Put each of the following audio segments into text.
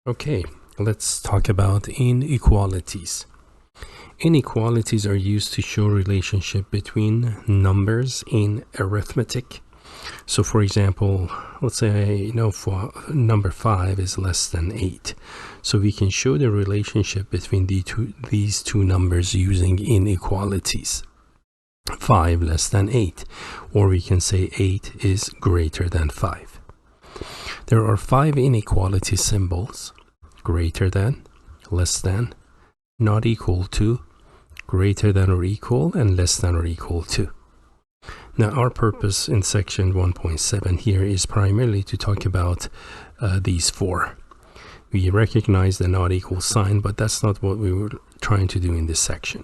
Okay, let's talk about inequalities. Inequalities are used to show relationship between numbers in arithmetic. So for example, let's say for number 5 is less than 8. So we can show the relationship between these two numbers using inequalities. 5 less than 8, or we can say 8 is greater than 5. There are 5 inequality symbols: greater than, less than, not equal to, greater than or equal, and less than or equal to. Now our purpose in section 1.7 here is primarily to talk about these 4. We recognize the not equal sign, but that's not what we were trying to do in this section.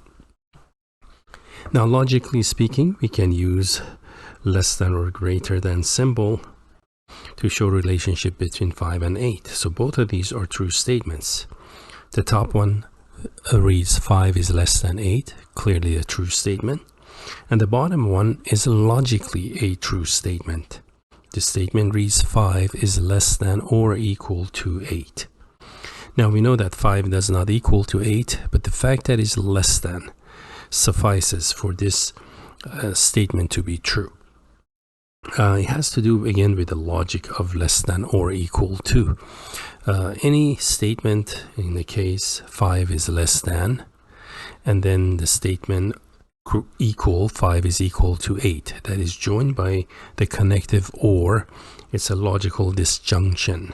Now logically speaking, we can use less than or greater than symbol to show relationship between 5 and 8. So both of these are true statements. The top one reads 5 is less than 8, clearly a true statement. And the bottom one is logically a true statement. The statement reads 5 is less than or equal to 8. Now we know that 5 does not equal to 8, but the fact that it's less than suffices for this statement to be true. It has to do again with the logic of less than or equal to. Any statement in the case 5 is less than, and then the statement equal 5 is equal to 8, that is joined by the connective or, it's a logical disjunction.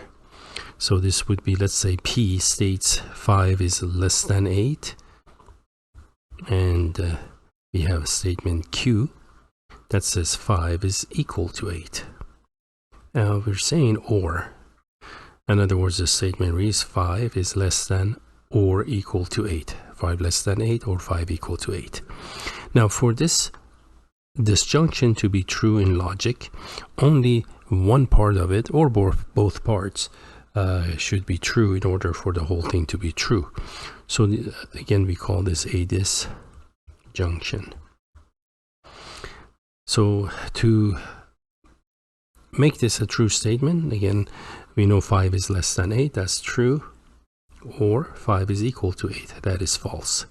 So this would be, let's say P states 5 is less than 8, and we have a statement Q that says 5 is equal to 8. Now we're saying or. In other words, the statement reads 5 is less than or equal to 8. 5 less than 8 or 5 equal to 8. Now for this disjunction to be true in logic, only one part of it or both parts should be true in order for the whole thing to be true. So again, we call this a disjunction. So to make this a true statement, again, we know 5 is less than 8, that's true, or 5 is equal to 8, that is false.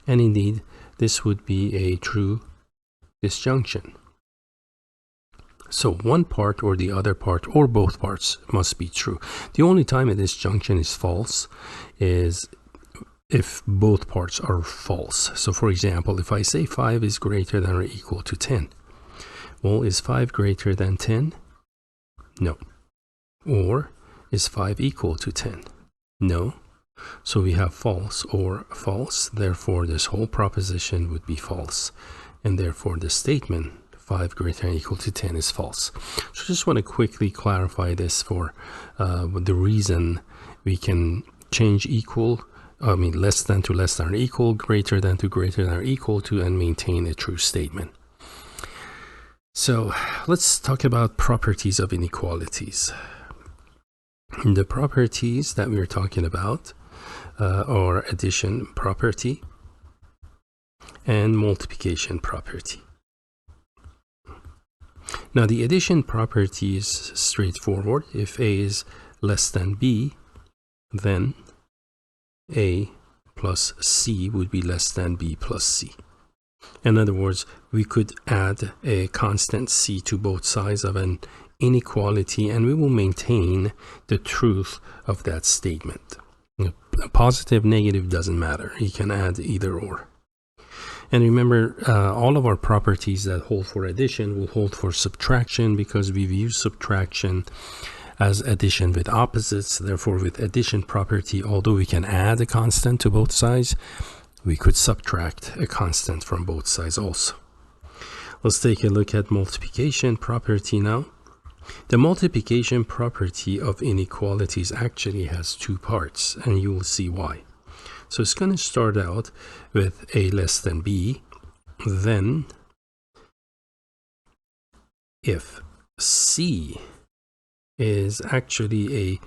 And indeed, this would be a true disjunction. So one part or the other part or both parts must be true. The only time a disjunction is false is if both parts are false. So for example, if I say 5 is greater than or equal to 10, well, is 5 greater than 10? No. Or is 5 equal to 10? No. So we have false or false, therefore this whole proposition would be false, and therefore the statement 5 greater than or equal to 10 is false. So I just want to quickly clarify this for the reason we can change less than to less than or equal, greater than to greater than or equal to, and maintain a true statement. So let's talk about properties of inequalities. The properties that we're talking about are addition property and multiplication property. Now the addition property is straightforward. If A is less than B, then A plus C would be less than B plus C. In other words, we could add a constant C to both sides of an inequality and we will maintain the truth of that statement. Positive, negative doesn't matter. You can add either or. And remember, all of our properties that hold for addition will hold for subtraction, because we've used subtraction as addition with opposites. Therefore, with addition property, although we can add a constant to both sides, we could subtract a constant from both sides also. Let's take a look at multiplication property now. The multiplication property of inequalities actually has 2 parts, and you will see why. So it's going to start out with A less than B. Then, if C is actually a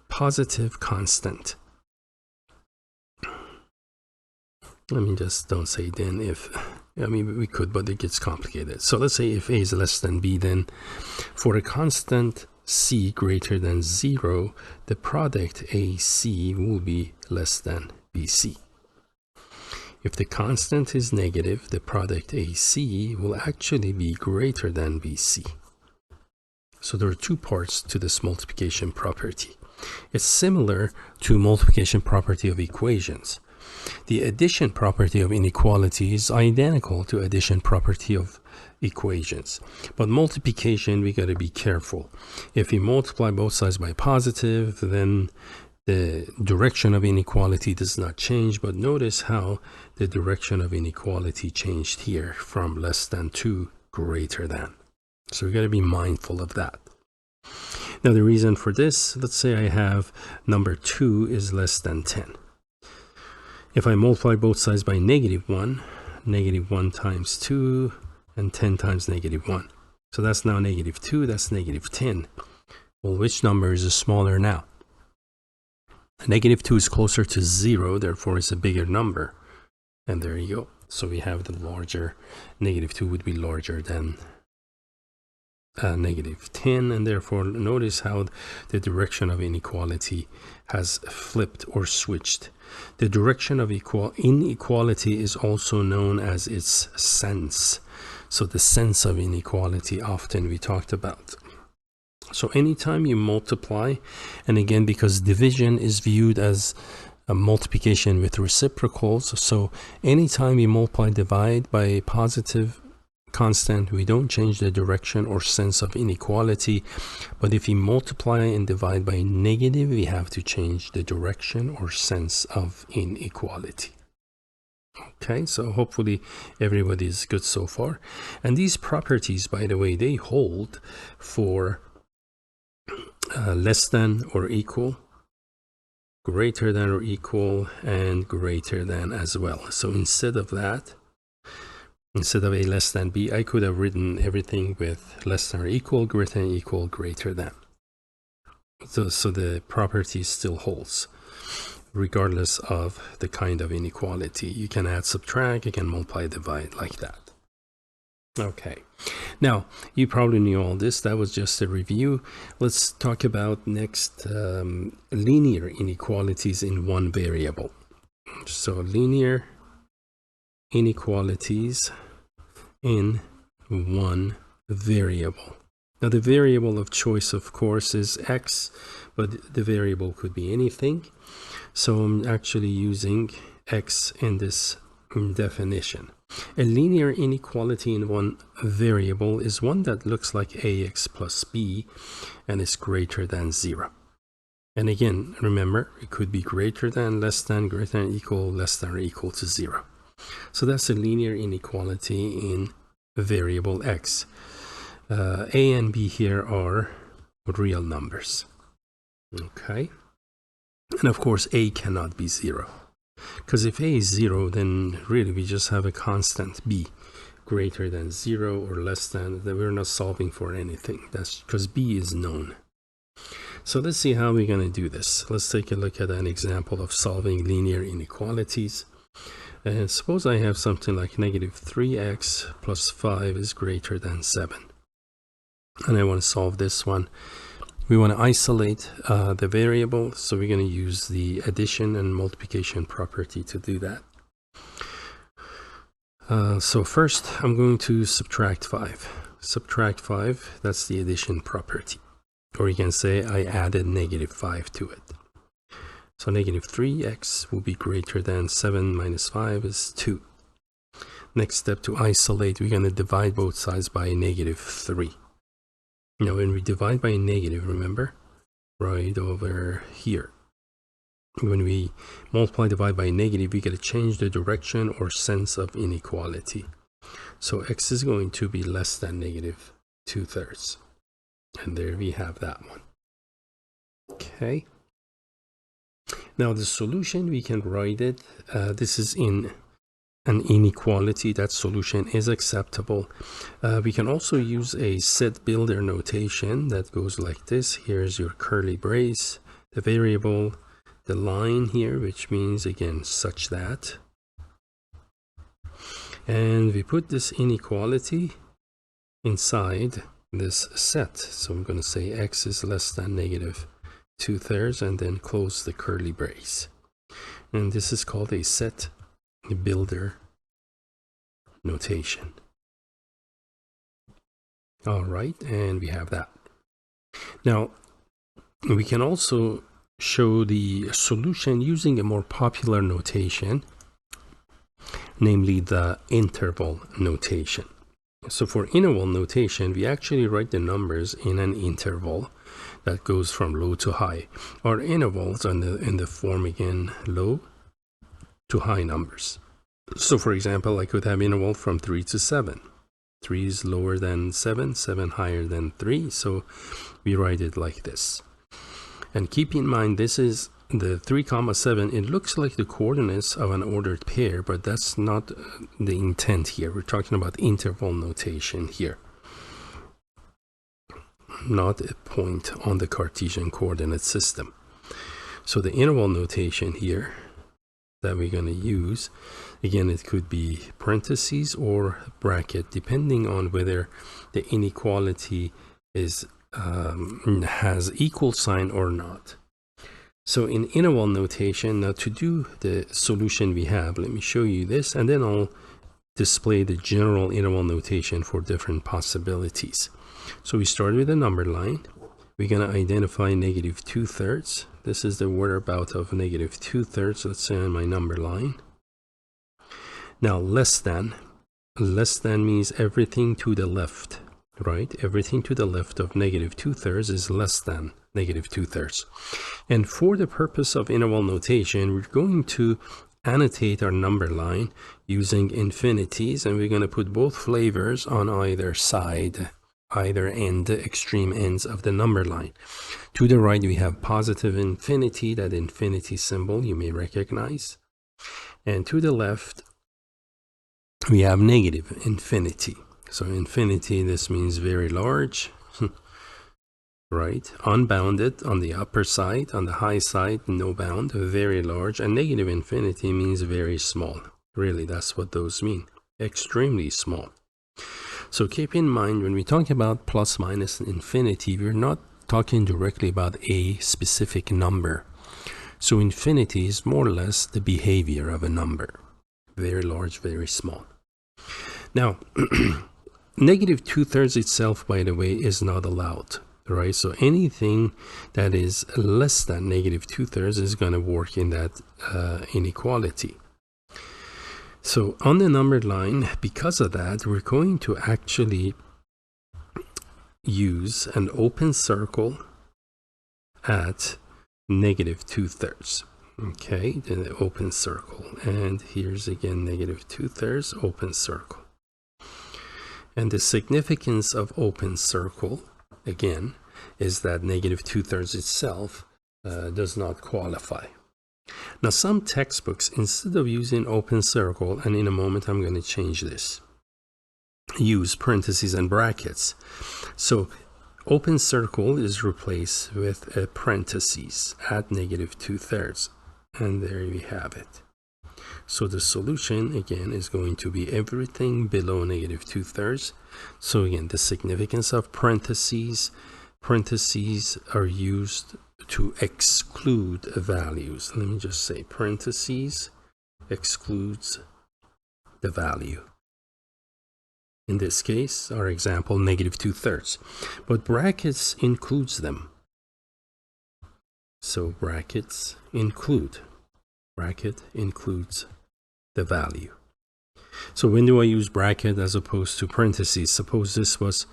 positive constant, don't say then if, we could, but it gets complicated. So let's say if A is less than B, then for a constant C greater than 0, the product AC will be less than BC. If the constant is negative, the product AC will actually be greater than BC. So there are two parts to this multiplication property. It's similar to multiplication property of equations. The addition property of inequality is identical to addition property of equations. But multiplication, we got to be careful. If we multiply both sides by positive, then the direction of inequality does not change. But notice how the direction of inequality changed here from less than to greater than. So we got to be mindful of that. Now the reason for this, let's say I have number 2 is less than 10. If I multiply both sides by -1, -1 times 2, and 10 times -1. So that's now -2, that's -10. Well, which number is smaller now? -2 is closer to 0, therefore it's a bigger number. And there you go. So we have the larger, -2 would be larger than -10, and therefore notice how the direction of inequality has flipped or switched. The direction of inequality is also known as its sense. So the sense of inequality often we talked about. So anytime you multiply, and again because division is viewed as a multiplication with reciprocals, so anytime you multiply divide by a positive constant, we don't change the direction or sense of inequality. But if we multiply and divide by negative, we have to change the direction or sense of inequality. Okay, so hopefully everybody is good so far. And these properties, by the way, they hold for less than or equal, greater than or equal, and greater than as well. So instead of that, instead of a less than b, I could have written everything with less than or equal, greater than equal, greater than. So the property still holds, regardless of the kind of inequality. You can add, subtract, you can multiply, divide like that. Okay, now you probably knew all this. That was just a review. Let's talk about next linear inequalities in one variable. So linear inequalities in one variable. Now the variable of choice, of course, is x, but the variable could be anything. So I'm actually using x in this definition. A linear inequality in one variable is one that looks like ax plus b and is greater than 0. And again, remember, it could be greater than, less than, greater than, equal, less than, or equal to 0. So that's a linear inequality in variable x. A and b here are real numbers. Okay. And of course, a cannot be 0. Because if a is 0, then really we just have a constant b greater than 0 or less than, that we're not solving for anything. That's because b is known. So let's see how we're going to do this. Let's take a look at an example of solving linear inequalities. And suppose I have something like -3x plus 5 is greater than 7. And I want to solve this one. We want to isolate the variable, so we're going to use the addition and multiplication property to do that. So first, I'm going to subtract 5. Subtract 5, that's the addition property. Or you can say I added -5 to it. So -3x will be greater than 7 minus 5 is 2. Next step, to isolate, we're going to divide both sides by -3. Now, when we divide by negative, remember, right over here, when we multiply, divide by negative, we get to change the direction or sense of inequality. So x is going to be less than -2/3. And there we have that one. Okay. Now, the solution, we can write it. This is in an inequality. That solution is acceptable. We can also use a set builder notation that goes like this. Here's your curly brace, the variable, the line here, which means again such that, and we put this inequality inside this set. So I'm going to say x is less than negative 2/3 and then close the curly brace. And this is called a set builder notation. All right, and we have that. Now, we can also show the solution using a more popular notation, namely the interval notation. So for interval notation, we actually write the numbers in an interval that goes from low to high. Our intervals are in the form, again, low to high numbers. So for example, I could have interval from 3 to 7. 3 is lower than 7, 7 higher than 3, so we write it like this. And keep in mind, this is the 3,7. It looks like the coordinates of an ordered pair, but that's not the intent here. We're talking about interval notation here, not a point on the Cartesian coordinate system. So the interval notation here that we're going to use, again, it could be parentheses or bracket, depending on whether the inequality is has equal sign or not. So in interval notation, now to do the solution we have, let me show you this, and then I'll display the general interval notation for different possibilities. So we start with a number line. We're going to identify negative 2/3. This is the whereabout of negative 2/3, let's say on my number line. Now less than means everything to the left, right? Everything to the left of negative 2/3 is less than negative 2/3. And for the purpose of interval notation, we're going to annotate our number line using infinities, and we're going to put both flavors on either side, either end, the extreme ends of the number line. To the right, we have positive infinity, that infinity symbol you may recognize. And to the left, we have negative infinity. So infinity, this means very large, right? Unbounded on the upper side, on the high side, no bound, very large. And negative infinity means very small. Really, that's what those mean, extremely small. So keep in mind, when we talk about plus minus infinity, we're not talking directly about a specific number. So infinity is more or less the behavior of a number, very large, very small. Now, negative 2/3 itself, by the way, is not allowed, right? So anything that is less than negative 2/3 is going to work in that inequality. So on the numbered line, because of that, we're going to actually use an open circle at negative 2/3. Okay, the open circle. And here's again negative 2/3, open circle. And the significance of open circle, again, is that negative 2/3 itself does not qualify. Now, some textbooks, instead of using open circle, and in a moment I'm going to change this, use parentheses and brackets. So open circle is replaced with a parentheses at negative 2/3. And there we have it. So the solution, again, is going to be everything below negative 2/3. So again, the significance of parentheses are used to exclude values. Let me just say parentheses excludes the value. In this case, our example, negative 2/3. But brackets includes them. So brackets include. Bracket includes the value. So when do I use bracket as opposed to parentheses? Suppose this was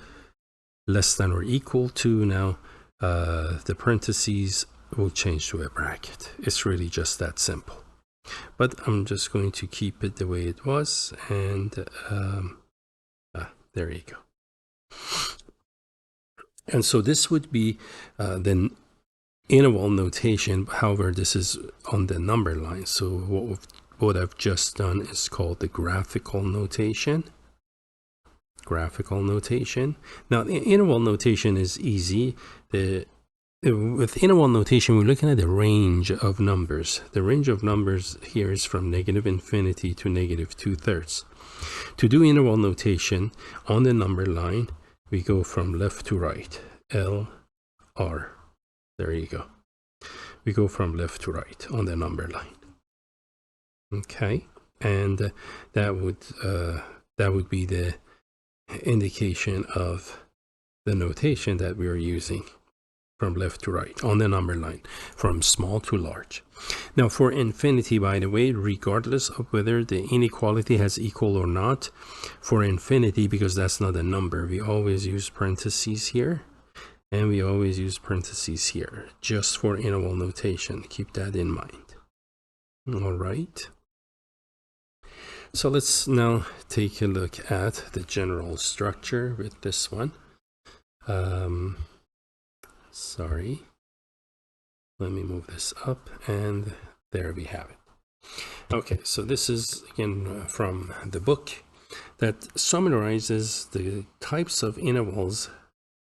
less than or equal to. Now the parentheses will change to a bracket. It's really just that simple. But I'm just going to keep it the way it was, and there you go. And so this would be the interval notation. However, this is on the number line. So what I've just done is called the graphical notation. Graphical notation. Now, the interval notation is easy. With interval notation, we're looking at the range of numbers. The range of numbers here is from negative infinity to negative 2/3. To do interval notation on the number line, we go from left to right, L, R. There you go. We go from left to right on the number line. Okay, and that would be the indication of the notation that we are using from left to right on the number line, from small to large. Now for infinity, by the way, regardless of whether the inequality has equal or not, for infinity, because that's not a number, we always use parentheses here, and we always use parentheses here, just for interval notation. Keep that in mind. All right. So let's now take a look at the general structure with this one. Sorry, let me move this up, and there we have it. Okay, so this is again from the book that summarizes the types of intervals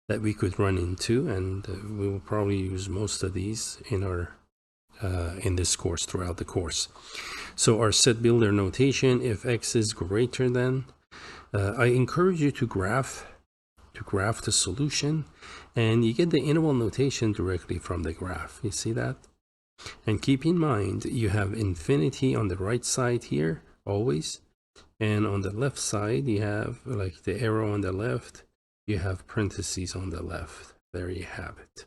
that we could run into, and we will probably use most of these in our in this course, throughout the course. So our set builder notation, if x is greater than, I encourage you to graph the solution, and you get the interval notation directly from the graph. You see that? And keep in mind, you have infinity on the right side here always, and on the left side you have, like the arrow on the left, you have parentheses on the left. There you have it,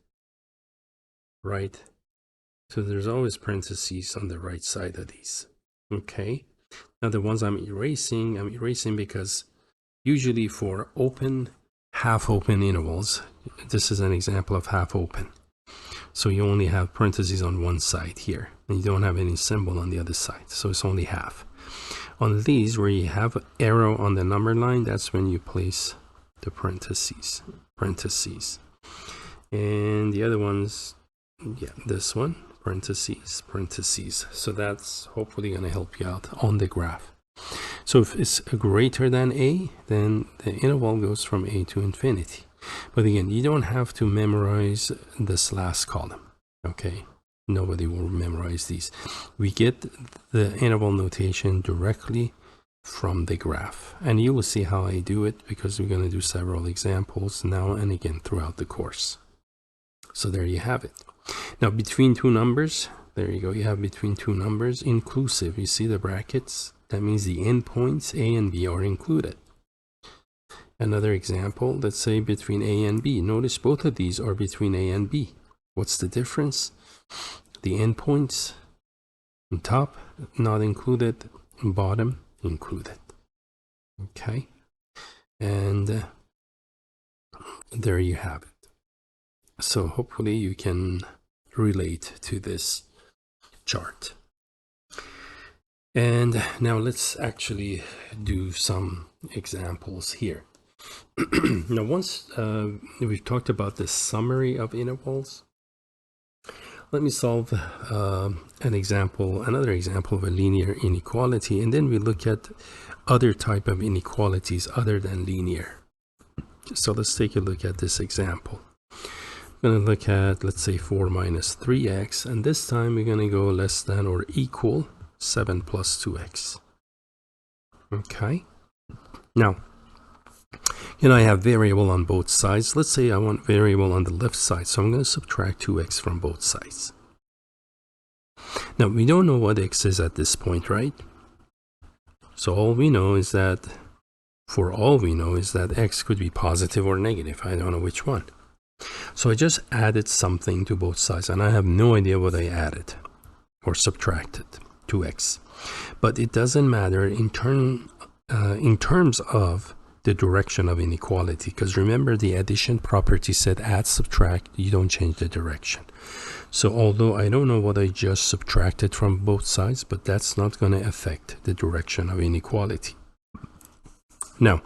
right? So there's always parentheses on the right side of these. Okay, now the ones I'm erasing because usually for open, half open intervals, this is an example of half open, so you only have parentheses on one side here, and you don't have any symbol on the other side, so it's only half. On these where you have an arrow on the number line, that's when you place the parentheses. And the other ones, yeah, this one, parentheses. So that's hopefully going to help you out on the graph. So if it's greater than a, then the interval goes from a to infinity. But again, you don't have to memorize this last column. Okay, nobody will memorize these. We get the interval notation directly from the graph, and you will see how I do it, because we're going to do several examples now and again throughout the course. So there you have it. Now between two numbers, there you go, you have between two numbers inclusive. You see the brackets? That means the endpoints A and B are included. Another example, let's say between A and B. Notice both of these are between A and B. What's the difference? The endpoints on top not included, bottom included. Okay, and there you have it. So hopefully you can relate to this chart. And now let's actually do some examples here. Now once we've talked about the summary of intervals, let me solve another example of a linear inequality, and then we look at other type of inequalities other than linear. So let's take a look at this example. I'm going to look at, let's say, 4 minus 3x, and this time we're going to go less than or equal 7 plus 2x. Okay, now I have variable on both sides. Let's say I want variable on the left side, so I'm going to subtract 2x from both sides. Now we don't know what x is at this point, right? So all we know is that x could be positive or negative. I don't know which one. So I just added something to both sides, and I have no idea what I added or subtracted, 2x. But it doesn't matter in terms of the direction of inequality, because remember the addition property said add, subtract, you don't change the direction. So although I don't know what I just subtracted from both sides, but that's not going to affect the direction of inequality. Now,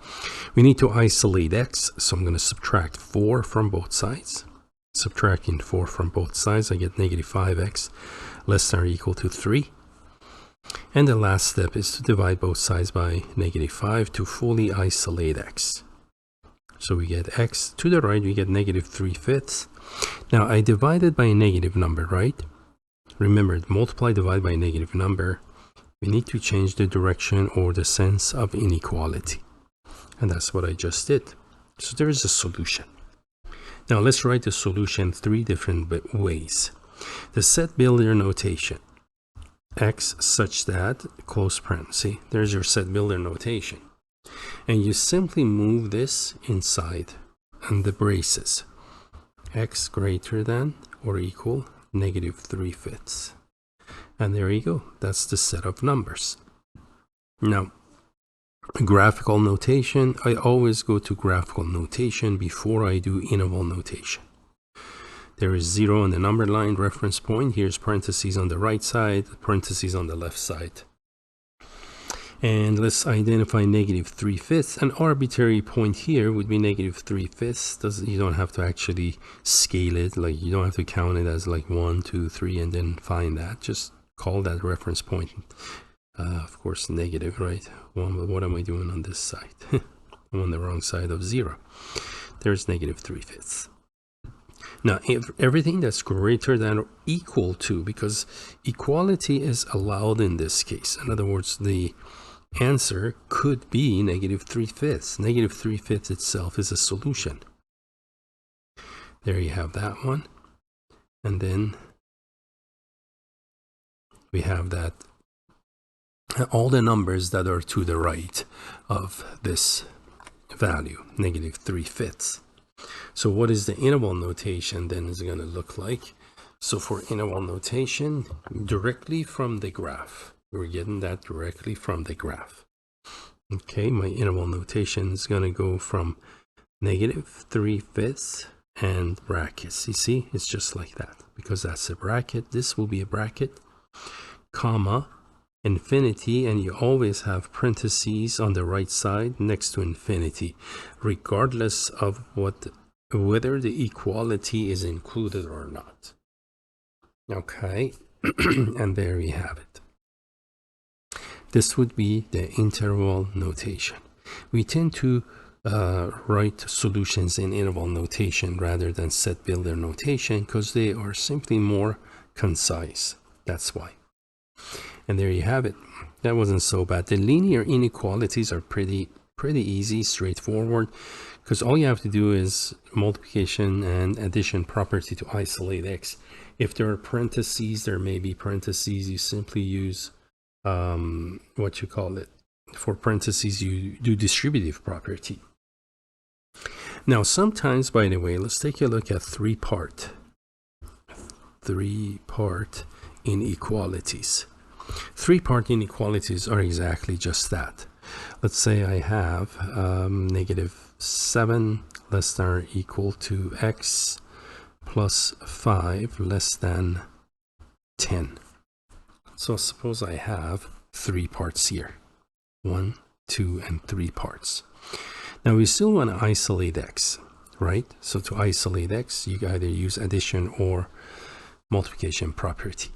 we need to isolate x, so I'm going to subtract 4 from both sides. Subtracting 4 from both sides, I get negative 5x less than or equal to 3. And the last step is to divide both sides by negative 5 to fully isolate x. So we get x to the right, we get negative 3/5. Now I divided by a negative number, right? Remember, multiply, divide by a negative number. We need to change the direction or the sense of inequality. And that's what I just did. So there is a solution. Now let's write the solution three different ways. The set builder notation, x such that, close parenthesis, there's your set builder notation. And you simply move this inside and the braces. X greater than or equal -3/5. And there you go. That's the set of numbers. Now, graphical notation, I always go to graphical notation before I do interval notation. There is 0 on the number line reference point. Here's parentheses on the right side, parentheses on the left side. And let's identify -3/5. An arbitrary point here would be -3/5. You don't have to actually scale it. Like, you don't have to count it as like 1, 2, 3, and then find that. Just call that reference point. Of course, negative, right? What am I doing on this side? I'm on the wrong side of 0. There's -3/5. Now, if everything that's greater than or equal to, because equality is allowed in this case. In other words, the answer could be -3/5. -3/5 itself is a solution. There you have that one. And then we have that all the numbers that are to the right of this value, -3/5. So what is the interval notation then is going to look like? So for interval notation, directly from the graph, we're getting that directly from the graph. Okay, my interval notation is going to go from -3/5 and brackets. You see, it's just like that, because that's a bracket. This will be a bracket, comma, infinity, and you always have parentheses on the right side next to infinity, regardless of whether the equality is included or not. Okay, and there you have it. This would be the interval notation. We tend to write solutions in interval notation rather than set builder notation because they are simply more concise. That's why. And there you have it. That wasn't so bad. The linear inequalities are pretty easy, straightforward, because all you have to do is multiplication and addition property to isolate x. If there are parentheses, there may be parentheses. You simply use what you call it. For parentheses, you do distributive property. Now, sometimes, by the way, let's take a look at three-part inequalities. Three-part inequalities are exactly just that. Let's say I have -7 less than or equal to x plus 5 less than 10. So suppose I have 3 parts here. 1, 2, and 3 parts. Now we still want to isolate x, right? So to isolate x, you either use addition or multiplication property.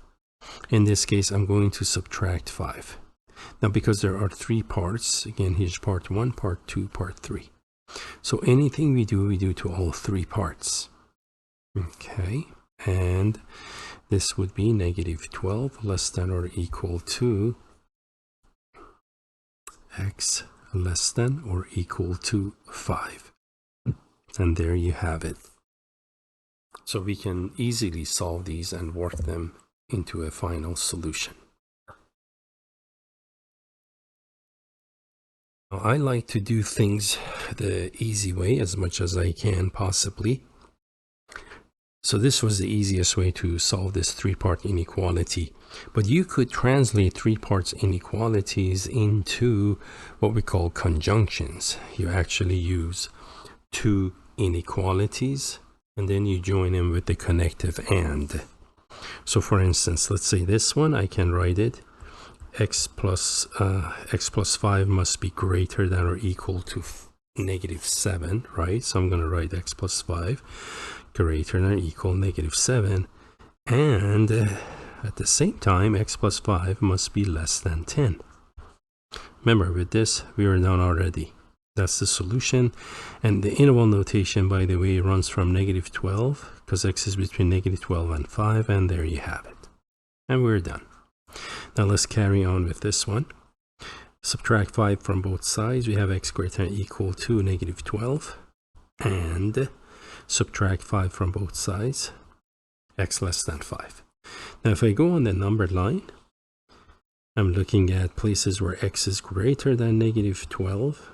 In this case, I'm going to subtract 5. Now, because there are 3 parts, again, here's part 1, part 2, part 3. So anything we do to all 3 parts. Okay, and this would be -12 less than or equal to x less than or equal to 5. And there you have it. So we can easily solve these and work them into a final solution. Now, I like to do things the easy way as much as I can possibly. So this was the easiest way to solve this 3-part inequality. But you could translate 3-part inequalities into what we call conjunctions. You actually use 2 inequalities and then you join them with the connective and. So for instance, let's say this one, I can write it x plus 5 must be greater than or equal to -7, right? So I'm going to write x plus 5 greater than or equal -7, and at the same time x plus 5 must be less than 10. Remember, with this we are done already. That's the solution. And the interval notation, by the way, runs from -12 because x is between -12 and 5, and there you have it. And we're done. Now let's carry on with this one. Subtract 5 from both sides. We have x greater than or equal to -12. and subtract 5 from both sides, x less than 5. Now if I go on the numbered line, I'm looking at places where x is greater than negative 12,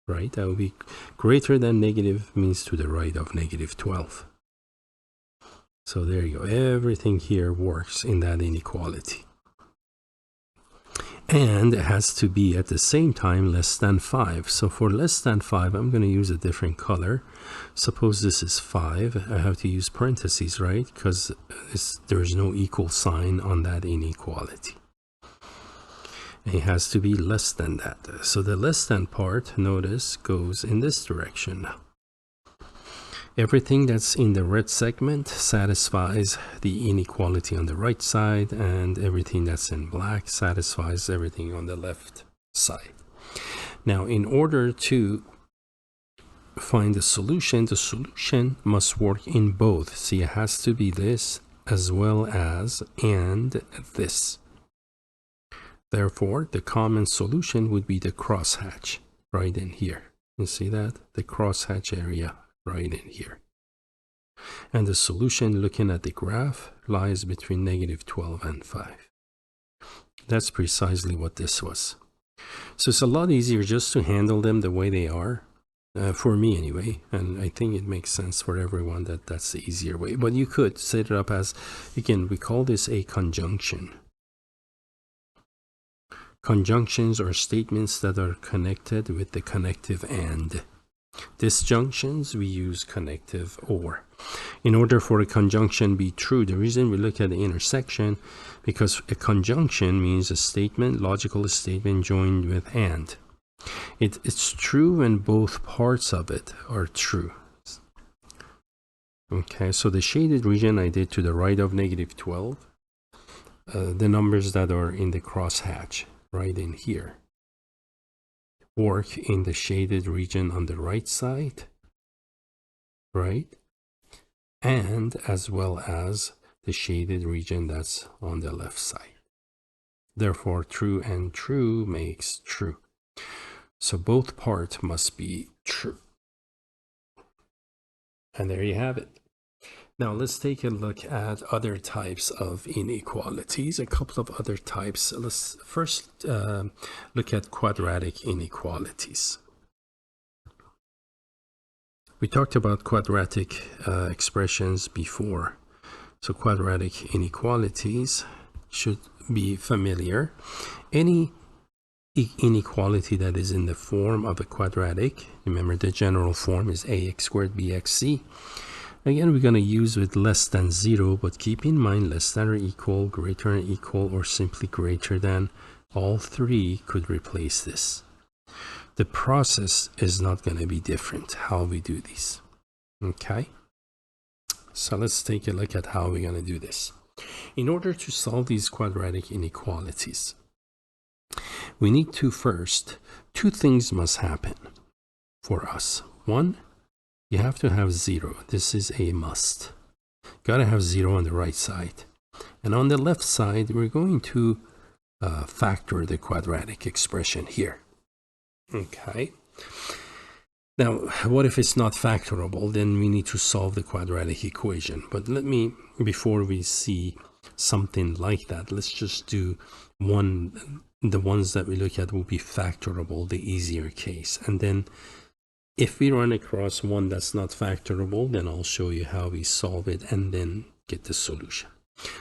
right? That would be greater than negative means to the right of negative 12. So there you go. Everything here works in that inequality. And it has to be at the same time less than 5. So for less than 5, I'm going to use a different color. Suppose this is 5. I have to use parentheses, right? Because there's no equal sign on that inequality. It has to be less than that. So the less than part, notice, goes in this direction now. Everything that's in the red segment satisfies the inequality on the right side, and everything that's in black satisfies everything on the left side. Now, in order to find the solution must work in both. See, it has to be this as well as and this. Therefore, the common solution would be the crosshatch right in here. You see that? The crosshatch area right in here. And the solution, looking at the graph, lies between negative 12 and 5. That's precisely what this was. So it's a lot easier just to handle them the way they are, for me anyway, and I think it makes sense for everyone that that's the easier way. But you could set it up as, again, we call this a conjunction. Conjunctions are statements that are connected with the connective and. Disjunctions, we use connective or. In order for a conjunction to be true, the reason we look at the intersection, because a conjunction means a statement, logical statement joined with and. It's true when both parts of it are true. Okay, so the shaded region I did to the right of negative 12, the numbers that are in the crosshatch right in here work in the shaded region on the right side, right? And as well as the shaded region that's on the left side. Therefore, true and true makes true. So both parts must be true. And there you have it. Now let's take a look at other types of inequalities, a couple of other types. Let's first look at quadratic inequalities. We talked about quadratic expressions before. So quadratic inequalities should be familiar. Any inequality that is in the form of a quadratic, remember the general form is ax squared bxc. Again, we're going to use with less than 0, but keep in mind less than or equal, greater than equal, or simply greater than. All three could replace this. The process is not going to be different, how we do these. Okay? So let's take a look at how we're going to do this. In order to solve these quadratic inequalities, we need to first, two things must happen for us. One, you have to have 0. This is a must. Gotta have 0 on the right side. And on the left side, we're going to factor the quadratic expression here. Okay. Now, what if it's not factorable? Then we need to solve the quadratic equation. But let me, before we see something like that, let's just do one. The ones that we look at will be factorable, the easier case. And then if we run across one that's not factorable, then I'll show you how we solve it and then get the solution.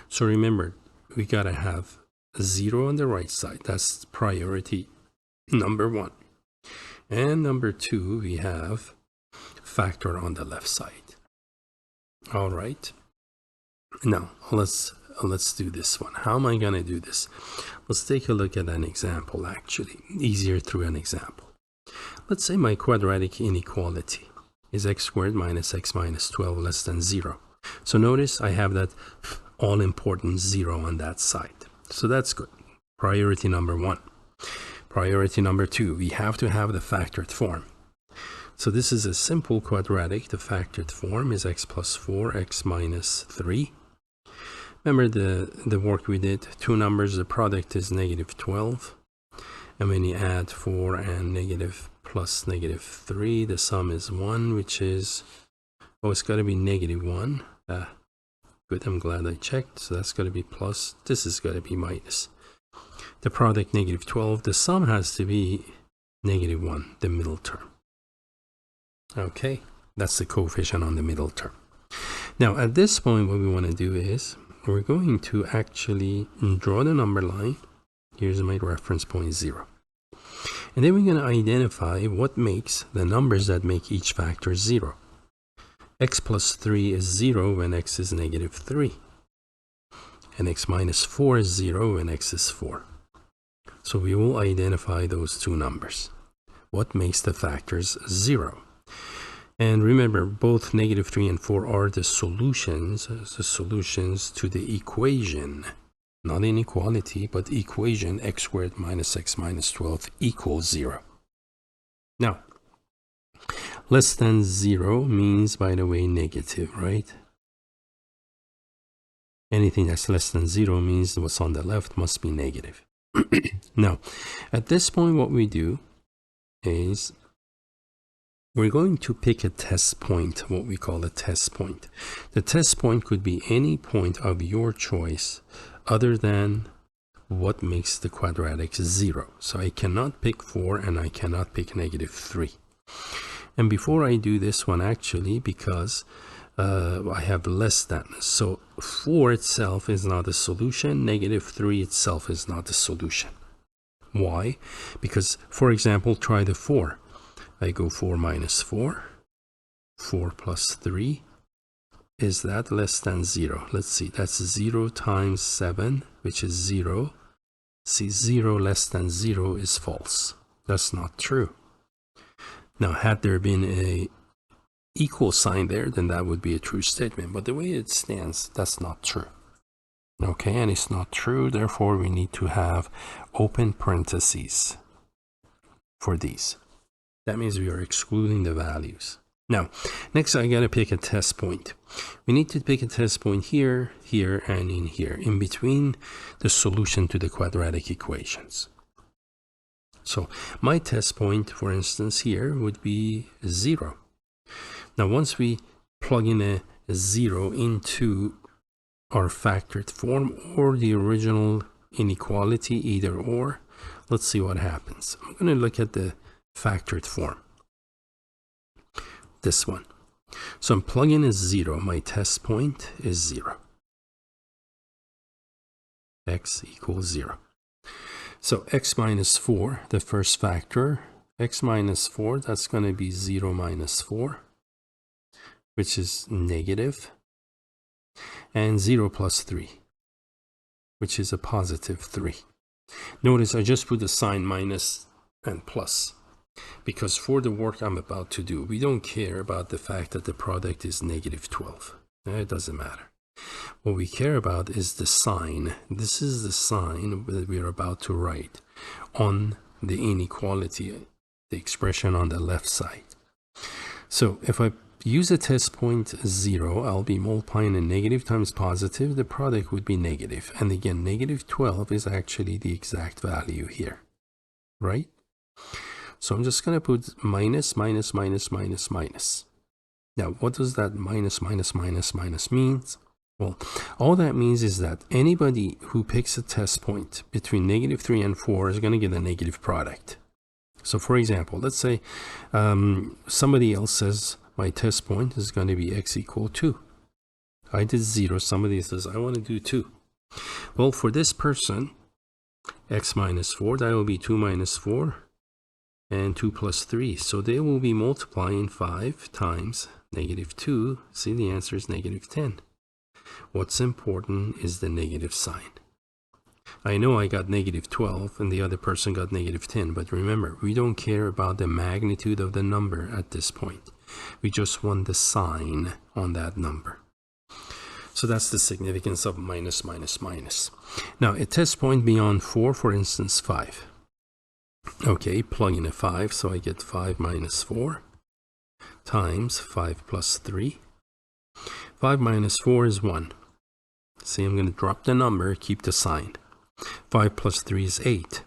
So remember, we gotta have 0 on the right side. That's priority number 1. And number 2, we have factor on the left side. All right. Now let's do this one. How am I gonna do this? Let's take a look at an example, actually. Easier through an example. Let's say my quadratic inequality is x squared minus x minus 12 less than 0. So notice I have that all-important 0 on that side. So that's good. Priority number 1. Priority number 2, we have to have the factored form. So this is a simple quadratic. The factored form is x plus 4, x minus 3. Remember the work we did, two numbers, the product is negative 12. And when you add 4 and negative plus negative 3. The sum is 1, which is, oh, it's got to be negative 1. Good, I'm glad I checked. So that's got to be plus. This is got to be minus. The product negative 12. The sum has to be negative 1, the middle term. Okay, that's the coefficient on the middle term. Now, at this point, what we want to do is we're going to actually draw the number line. Here's my reference point 0. And then we're going to identify what makes the numbers that make each factor 0. X plus 3 is 0 when x is negative 3. And x minus 4 is 0 when x is 4. So we will identify those two numbers. What makes the factors 0? And remember, both negative 3 and 4 are the solutions to the equation. Not inequality, but equation x squared minus x minus 12 equals 0. Now, less than 0 means, by the way, negative, right? Anything that's less than 0 means what's on the left must be negative. Now, at this point, what we do is we're going to pick a test point, what we call a test point. The test point could be any point of your choice other than what makes the quadratic 0. So I cannot pick 4 and I cannot pick negative 3. And before I do this one, actually, because I have less than, so 4 itself is not a solution, negative 3 itself is not a solution. Why? Because, for example, try the 4. I go 4 minus 4, 4 plus 3. Is that less than 0? Let's see, that's 0 times 7, which is 0. See, 0 less than 0 is false. That's not true. Now, had there been a equal sign there, then that would be a true statement. But the way it stands, that's not true. Okay, and it's not true. Therefore, we need to have open parentheses for these. That means we are excluding the values. Now, next I gotta pick a test point. We need to pick a test point here, here, and in here, in between the solution to the quadratic equations. So my test point, for instance, here would be 0. Now, once we plug in a 0 into our factored form or the original inequality, either or, let's see what happens. I'm gonna look at the factored form. This one. So I'm plugging a 0. My test point is 0. X equals 0. So x minus 4, the first factor, x minus 4, that's going to be 0 minus 4, which is negative, and 0 plus 3, which is a positive 3. Notice I just put a sign minus and plus. Because for the work I'm about to do, we don't care about the fact that the product is negative 12. It doesn't matter. What we care about is the sign. This is the sign that we are about to write on the inequality, the expression on the left side. So if I use a test point 0, I'll be multiplying a negative times positive. The product would be negative. And again, negative 12 is actually the exact value here, right? So I'm just going to put minus, minus, minus, minus, minus. Now, what does that minus, minus, minus, minus means? Well, all that means is that anybody who picks a test point between negative 3 and 4 is going to get a negative product. So, for example, let's say somebody else says my test point is going to be x equal 2. I did 0. Somebody says I want to do 2. Well, for this person, x minus 4, that will be 2 minus 4. And 2 plus 3. So they will be multiplying 5 times negative 2. See, the answer is negative 10. What's important is the negative sign. I know I got negative 12 and the other person got negative 10, but remember, we don't care about the magnitude of the number at this point. We just want the sign on that number. So that's the significance of minus, minus, minus. Now, a test point beyond 4, for instance, 5. Okay, plug in a 5, so I get 5 minus 4 times 5 plus 3. 5 minus 4 is 1. See, I'm going to drop the number, keep the sign. 5 plus 3 is 8.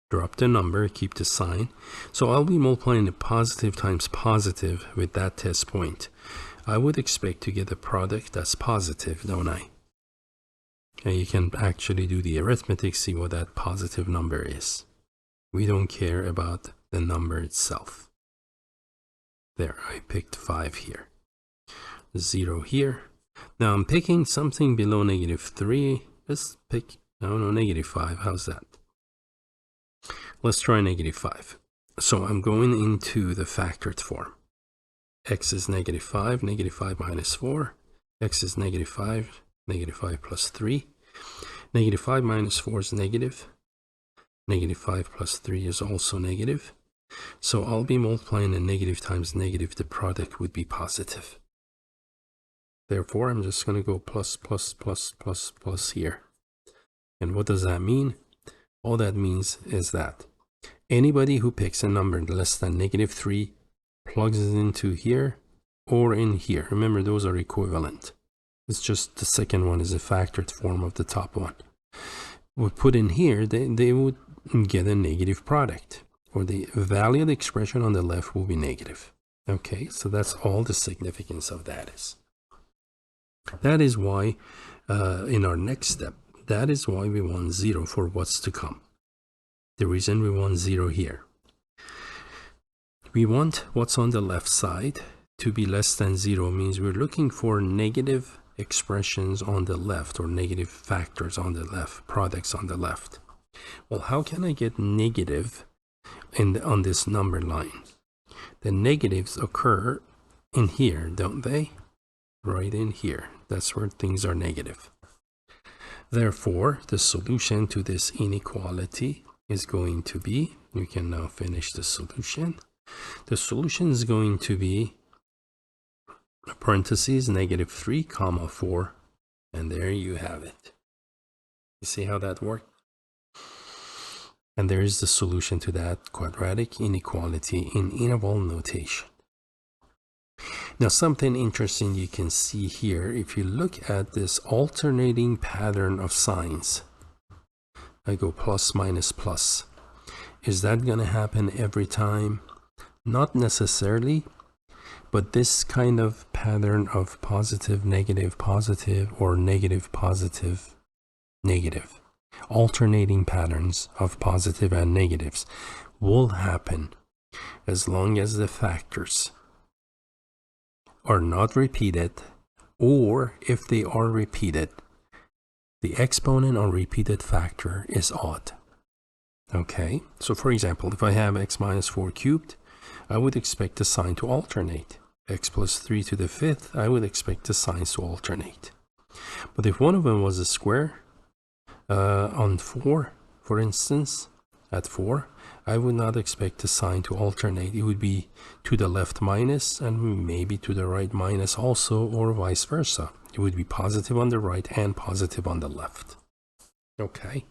drop the number, keep the sign. So I'll be multiplying the positive times positive with that test point. I would expect to get a product that's positive, don't I? And you can actually do the arithmetic, see what that positive number is. We don't care about the number itself. There, I picked 5 here. 0 here. Now I'm picking something below -3. Let's pick, no, -5. How's that? Let's try -5. So I'm going into the factored form. X is -5, -5 minus 4. X is -5, -5 plus 3. -5 minus 4 is negative. -5 plus 3 is also negative. So I'll be multiplying a negative times negative. The product would be positive. Therefore, I'm just going to go plus, plus, plus, plus, plus here. And what does that mean? All that means is that anybody who picks a number less than -3 plugs it into here or in here. Remember, those are equivalent. It's just the second one is a factored form of the top one. Would put in here, they would get a negative product, or the value of the expression on the left will be negative. Okay, so that's all the significance of that is. That is why, in our next step, that is why we want 0 for what's to come. The reason we want 0 here. We want what's on the left side to be less than 0, means we're looking for negative expressions on the left, or negative factors on the left, products on the left. Well, how can I get negative on this number line? The negatives occur in here, don't they? Right in here. That's where things are negative. Therefore, the solution to this inequality is going to be, you can now finish the solution. The solution is going to be parentheses -3, 4, and there you have it. You see how that worked? And there is the solution to that quadratic inequality in interval notation. Now, something interesting you can see here, if you look at this alternating pattern of signs, I go plus, minus, plus. Is that going to happen every time? Not necessarily, but this kind of pattern of positive, positive, or negative, positive, negative, alternating patterns of positive and negatives will happen as long as the factors are not repeated, or if they are repeated, the exponent or repeated factor is odd. Okay, so for example, if I have x minus 4 cubed, I would expect the sign to alternate. X plus 3 to the 5th, I would expect the signs to alternate. But if one of them was a square, on 4, for instance, at 4, I would not expect the sign to alternate. It would be to the left minus and maybe to the right minus also, or vice versa. It would be positive on the right and positive on the left. Okay.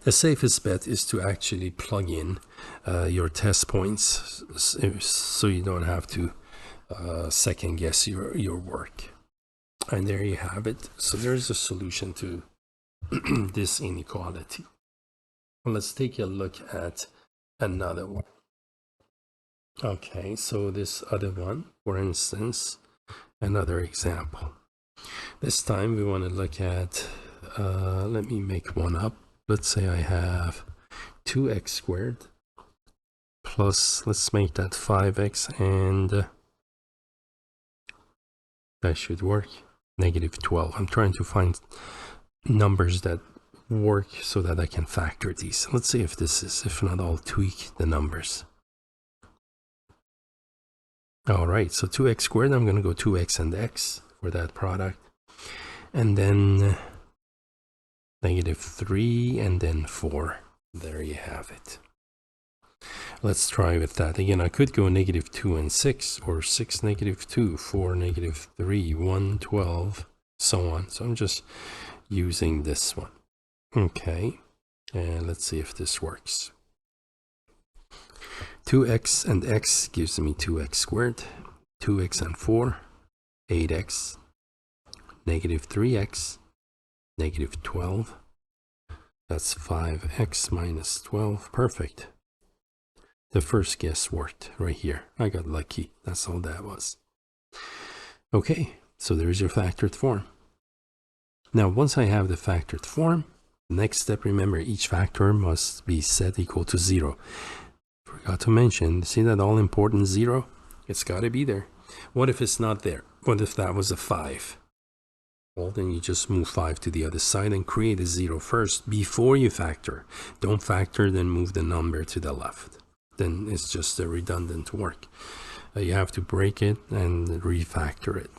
The safest bet is to actually plug in your test points so you don't have to second guess your work. And there you have it. So there's a solution to this inequality. Let's take a look at another one. Okay, so this other one, for instance, another example. This time we want to look at, let me make one up. Let's say I have 2x squared plus, let's make that 5x, and that should work, -12. I'm trying to find numbers that work so that I can factor these. Let's see if this is, if not, I'll tweak the numbers. All right, so 2x squared, I'm going to go 2x and x for that product. And then -3 and then 4. There you have it. Let's try with that. Again, I could go -2 and 6, or 6, -2, 4, -3, 1, 12, so on. So I'm just using this one. Okay, and let's see if this works. 2x and x gives me 2x squared, 2x and 4, 8x, -3x, -12, That's 5x minus 12. Perfect. The first guess worked right here. I got lucky. That's all that was. Okay, so there's your factored form. Now, once I have the factored form, the next step, remember, each factor must be set equal to 0. Forgot to mention, see that all important 0? It's got to be there. What if it's not there? What if that was a 5? Well, then you just move 5 to the other side and create a 0 first before you factor. Don't factor, then move the number to the left. Then it's just a redundant work. You have to break it and refactor it.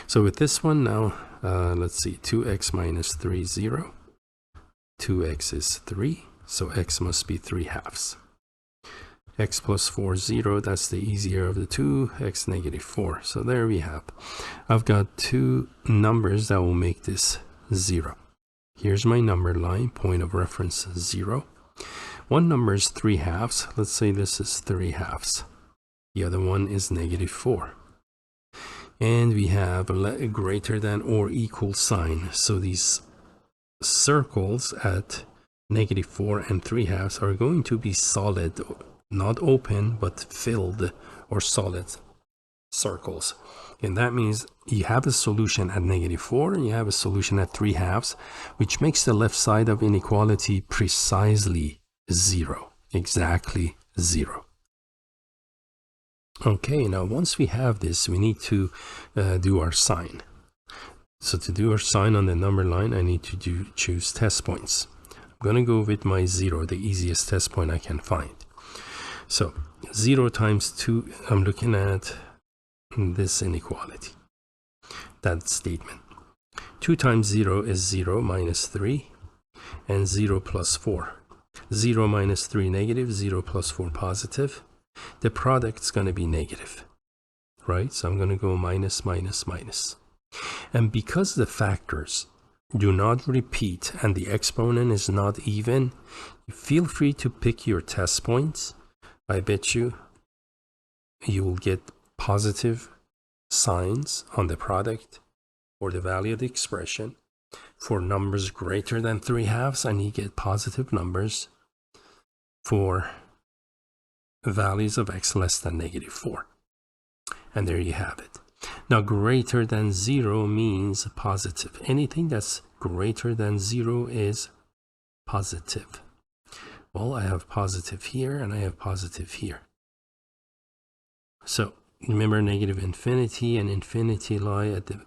So with this one now, let's see, 2x minus 3, 0. 2x is 3, so x must be 3/2. X plus 4, 0, that's the easier of the two, x negative 4. So there we have. I've got two numbers that will make this 0. Here's my number line, point of reference 0. One number is 3/2. Let's say this is 3/2. The other one is negative 4. And we have a greater than or equal sign. So these circles at negative 4 and 3/2 are going to be solid, not open, but filled or solid circles. And that means you have a solution at negative 4 and you have a solution at 3/2, which makes the left side of inequality precisely 0, exactly 0. Okay, now once we have this, we need to do our sign. So to do our sign on the number line, I need to choose test points. I'm going to go with my 0, the easiest test point I can find. So 0 times 2, I'm looking at this inequality, that statement. 2 times 0 is 0 minus 3, and 0 plus 4. 0 minus 3 negative, 0 plus 4 positive. The product's going to be negative, right? So I'm going to go minus, minus, minus. And because the factors do not repeat and the exponent is not even, feel free to pick your test points. I bet you will get positive signs on the product or the value of the expression for numbers greater than 3/2, and you get positive numbers for values of x less than negative 4. And there you have it. Now, greater than 0 means positive. Anything that's greater than 0 is positive. Well, I have positive here and I have positive here. So remember, negative infinity and infinity lie at the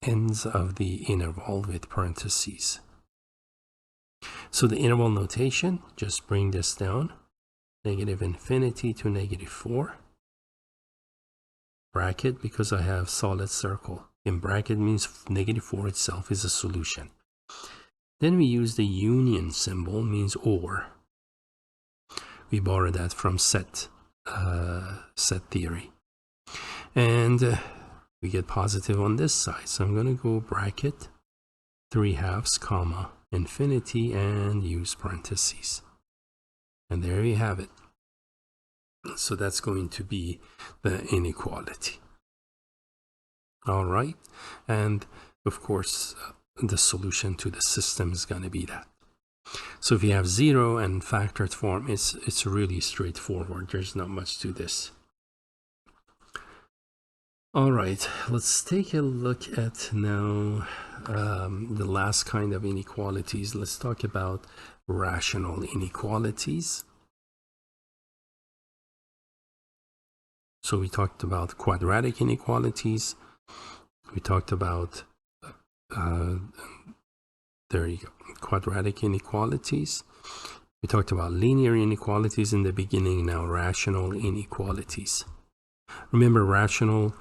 ends of the interval with parentheses. So the interval notation, just bring this down. Negative infinity to negative 4. Bracket, because I have solid circle. In bracket means negative 4 itself is a solution. Then we use the union symbol, means or. We borrow that from set theory. And we get positive on this side. So I'm going to go bracket 3/2, comma, infinity, and use parentheses. And there you have it. So that's going to be the inequality. All right. And of course, the solution to the system is going to be that. So if you have 0 and factored form, it's really straightforward. There's not much to this. All right, let's take a look at now the last kind of inequalities. Let's talk about rational inequalities. So we talked about quadratic inequalities. We talked about, there you go, quadratic inequalities. We talked about linear inequalities in the beginning, now rational inequalities. Remember, rational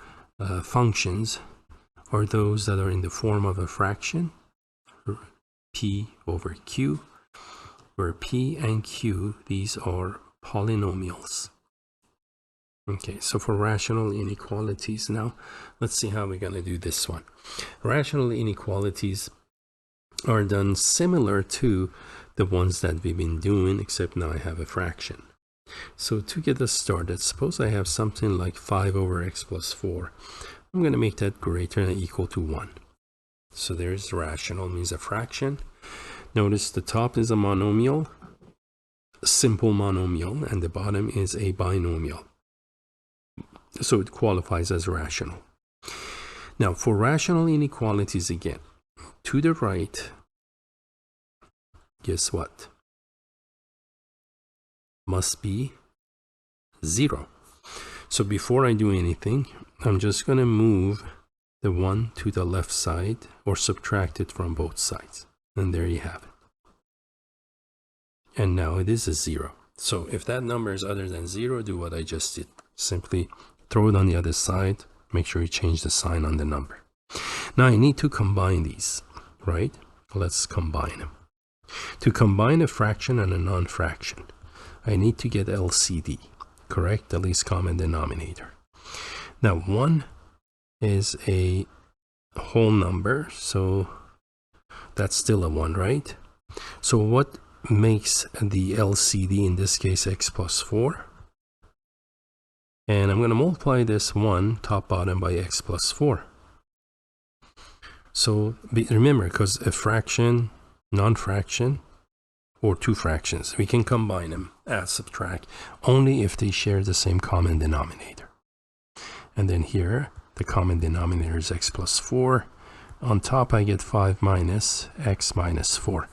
functions are those that are in the form of a fraction, p over q, where p and q, these are polynomials. Okay, so for rational inequalities now, let's see how we're going to do this one. Rational inequalities are done similar to the ones that we've been doing, except now I have a fraction. So to get us started, suppose I have something like 5 over x plus 4. I'm going to make that greater than or equal to 1. So there's rational, means a fraction. Notice the top is a monomial, simple monomial, and the bottom is a binomial. So it qualifies as rational. Now, for rational inequalities again, to the right, guess what? Must be 0. So before I do anything, I'm just going to move the 1 to the left side or subtract it from both sides. And there you have it. And now it is a 0. So if that number is other than 0, do what I just did. Simply throw it on the other side. Make sure you change the sign on the number. Now I need to combine these, right? Let's combine them. To combine a fraction and a non-fraction, I need to get LCD, correct? The least common denominator. Now 1 is a whole number, so that's still a 1, right? So what makes the LCD, in this case, x plus 4? And I'm going to multiply this 1 top bottom by x plus 4. So remember, because a fraction, non-fraction, or two fractions, we can combine them, add, subtract, only if they share the same common denominator. And then here, the common denominator is x plus 4. On top, I get 5 minus x minus 4.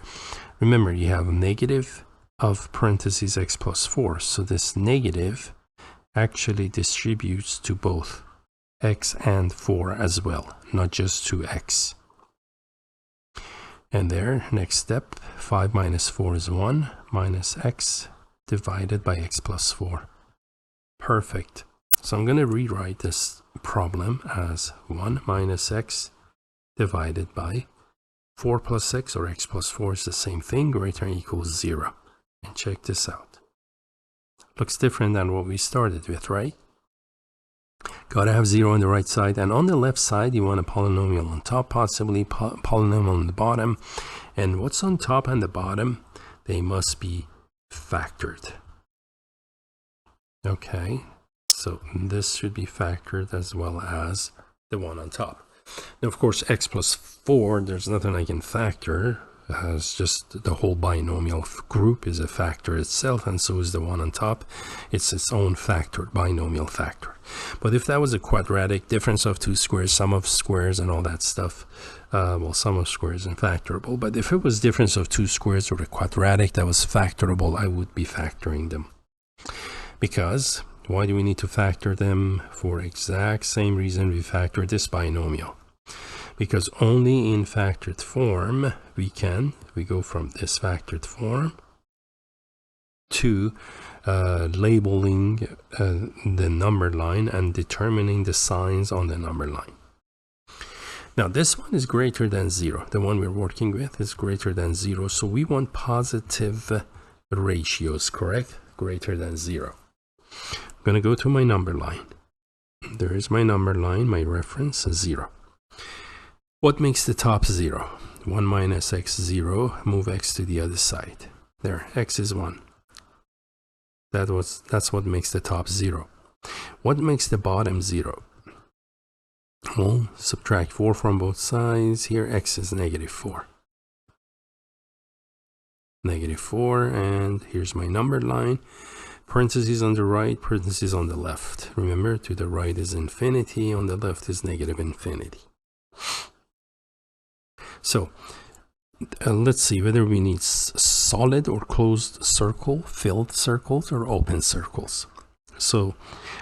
Remember, you have a negative of parentheses x plus 4. So this negative actually distributes to both x and 4 as well, not just to x. And there, next step, 5 minus 4 is 1 minus x divided by x plus 4. Perfect. So I'm going to rewrite this problem as 1 minus x divided by 4 plus x, or x plus 4 is the same thing, greater than or equals 0. And check this out. Looks different than what we started with, right? Gotta have 0 on the right side, and on the left side you want a polynomial on top, possibly polynomial on the bottom. And what's on top and the bottom? They must be factored. Okay, so this should be factored as well as the one on top. Now, of course, x plus 4, there's nothing I can factor. It's just the whole binomial group is a factor itself, and so is the one on top. It's its own factor, binomial factor. But if that was a quadratic, difference of two squares, sum of squares, and all that stuff, well, sum of squares isn't factorable. But if it was difference of two squares or a quadratic that was factorable, I would be factoring them. Because why do we need to factor them? For exact same reason we factor this binomial. Because only in factored form we go from this factored form to labeling the number line and determining the signs on the number line. Now this one is greater than 0. The one we're working with is greater than 0. So we want positive ratios, correct? Greater than 0. I'm going to go to my number line. There is my number line, my reference, 0. What makes the top 0? 1 minus x 0, move x to the other side. There, x is 1. That's what makes the top 0. What makes the bottom 0? Well, subtract 4 from both sides. Here, x is negative 4. Negative 4, and here's my number line. Parentheses on the right, parentheses on the left. Remember, to the right is infinity, on the left is negative infinity. So let's see whether we need solid or closed circle, filled circles, or open circles. So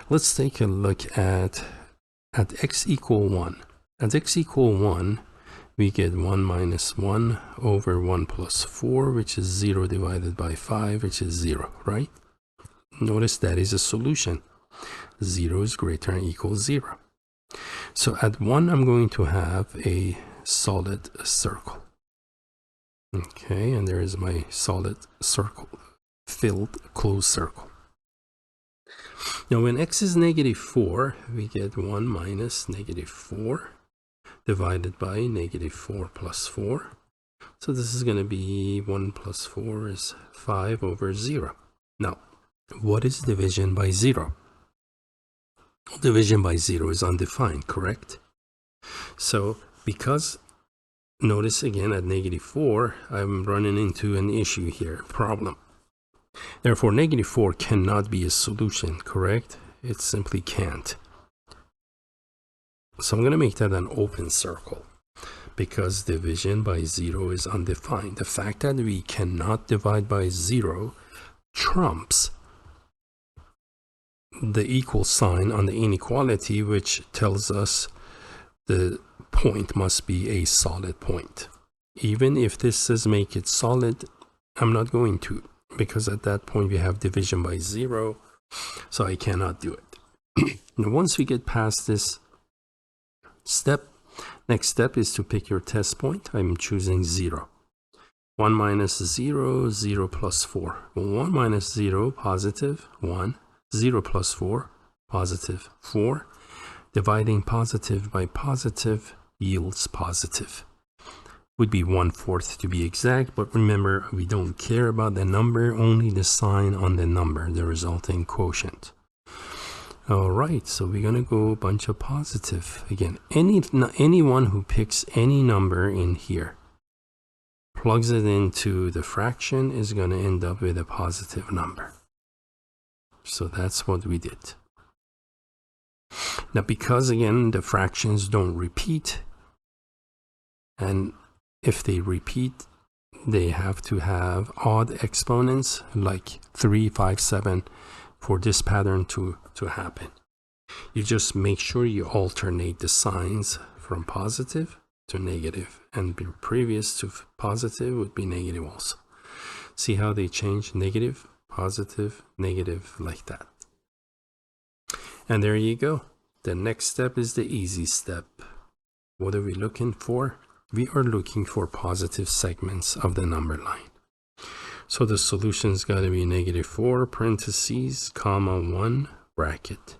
let's take a look at x equal 1. At x equal 1, we get 1 minus 1 over 1 plus 4, which is 0 divided by 5, which is 0, right? Notice that is a solution. 0 is greater than or equals 0. So at 1, I'm going to have a solid circle. Okay, and there is my solid circle, filled closed circle. Now when x is negative 4, we get 1 minus negative 4 divided by negative 4 plus 4. So this is going to be 1 plus 4 is 5 over 0. Now, what is division by 0? Division by 0 is undefined, correct? So because notice again at -4, I'm running into an issue here, problem. Therefore, -4 cannot be a solution, correct? It simply can't. So I'm going to make that an open circle because division by 0 is undefined. The fact that we cannot divide by 0 trumps the equal sign on the inequality, which tells us the point must be a solid point. Even if this says make it solid, I'm not going to, because at that point we have division by 0, so I cannot do it. Now, once we get past this step, next step is to pick your test point. I'm choosing 0. 1 minus 0, 0 plus 4. Well, 1 minus 0, positive 1. 0 plus 4, positive 4. Dividing positive by positive yields positive. Would be 1/4 to be exact, but remember, we don't care about the number, only the sign on the number, the resulting quotient. All right, so we're going to go a bunch of positive. Again, anyone who picks any number in here, plugs it into the fraction, is going to end up with a positive number. So that's what we did. Now, because again, the fractions don't repeat, and if they repeat, they have to have odd exponents like 3, 5, 7 for this pattern to happen. You just make sure you alternate the signs from positive to negative, and previous to positive would be negative also. See how they change? Negative, positive, negative, like that. And there you go. The next step is the easy step. What are we looking for? We are looking for positive segments of the number line. So the solution's got to be -4, parentheses, comma, 1, bracket.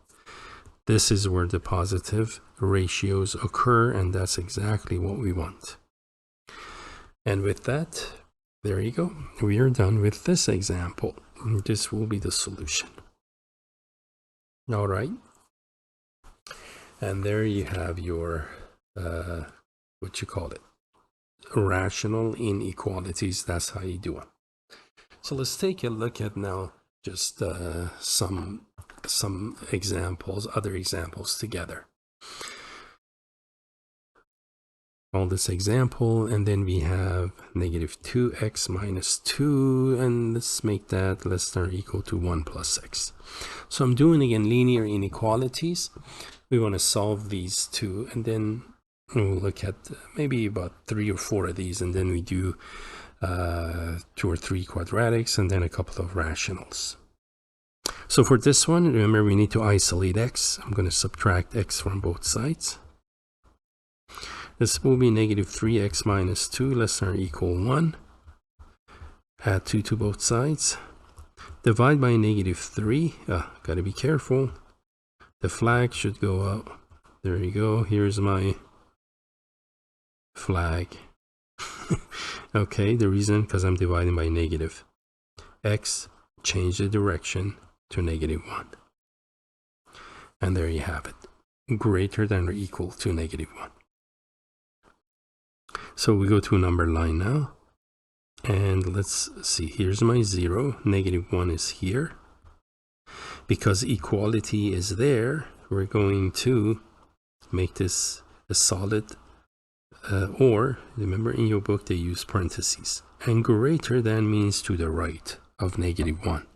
This is where the positive ratios occur, and that's exactly what we want. And with that, there you go. We are done with this example. This will be the solution. All right. And there you have your, what you call it, rational inequalities. That's how you do it. So let's take a look at now just some examples, other examples together. All this example, and then we have -2x minus 2, and let's make that less than or equal to 1 plus x. So I'm doing again linear inequalities. We want to solve these two, and then we'll look at maybe about 3 or 4 of these, and then we do 2 or 3 quadratics, and then a couple of rationals. So for this one, remember we need to isolate x. I'm going to subtract x from both sides. This will be -3x minus 2 less than or equal 1. Add 2 to both sides. Divide by -3. Gotta be careful. The flag should go up. There you go. Here's my flag. Okay, the reason, because I'm dividing by negative. X, change the direction to -1. And there you have it. Greater than or equal to -1. So we go to a number line now. And let's see, here's my 0. -1 is here. Because equality is there, we're going to make this a solid, or remember in your book they use parentheses. And greater than means to the right of -1.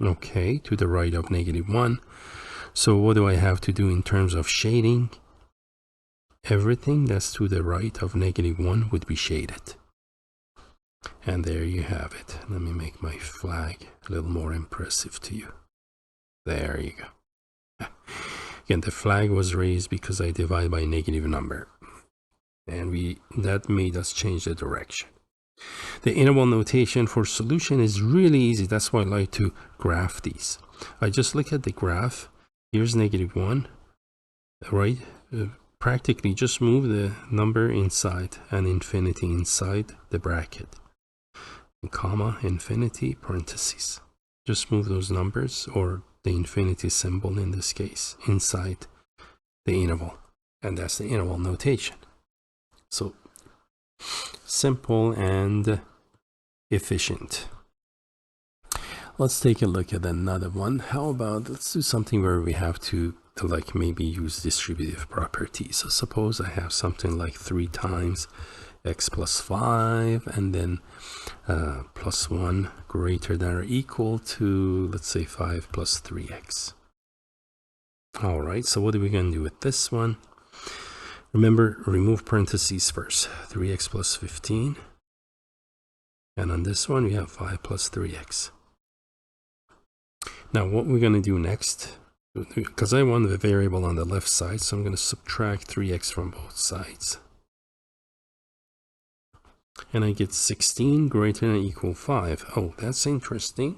Okay, to the right of -1. So what do I have to do in terms of shading? Everything that's to the right of -1 would be shaded. And there you have it. Let me make my flag a little more impressive to you. There you go. Again, the flag was raised because I divide by a negative number. And that made us change the direction. The interval notation for solution is really easy. That's why I like to graph these. I just look at the graph. Here's -1, right? Practically just move the number inside and infinity inside the bracket. Comma, infinity, parentheses. Just move those numbers, or the infinity symbol in this case, inside the interval. And that's the interval notation. So simple and efficient. Let's take a look at another one. How about, let's do something where we have to like maybe use distributive properties. So suppose I have something like 3 times x plus 5 and then plus 1 greater than or equal to, let's say, 5 plus 3x. All right, so what are we going to do with this one? Remember, remove parentheses first. 3x plus 15. And on this one, we have 5 plus 3x. Now, what we're going to do next, because I want the variable on the left side, so I'm going to subtract 3x from both sides. And I get 16 greater than or equal 5. Oh, that's interesting.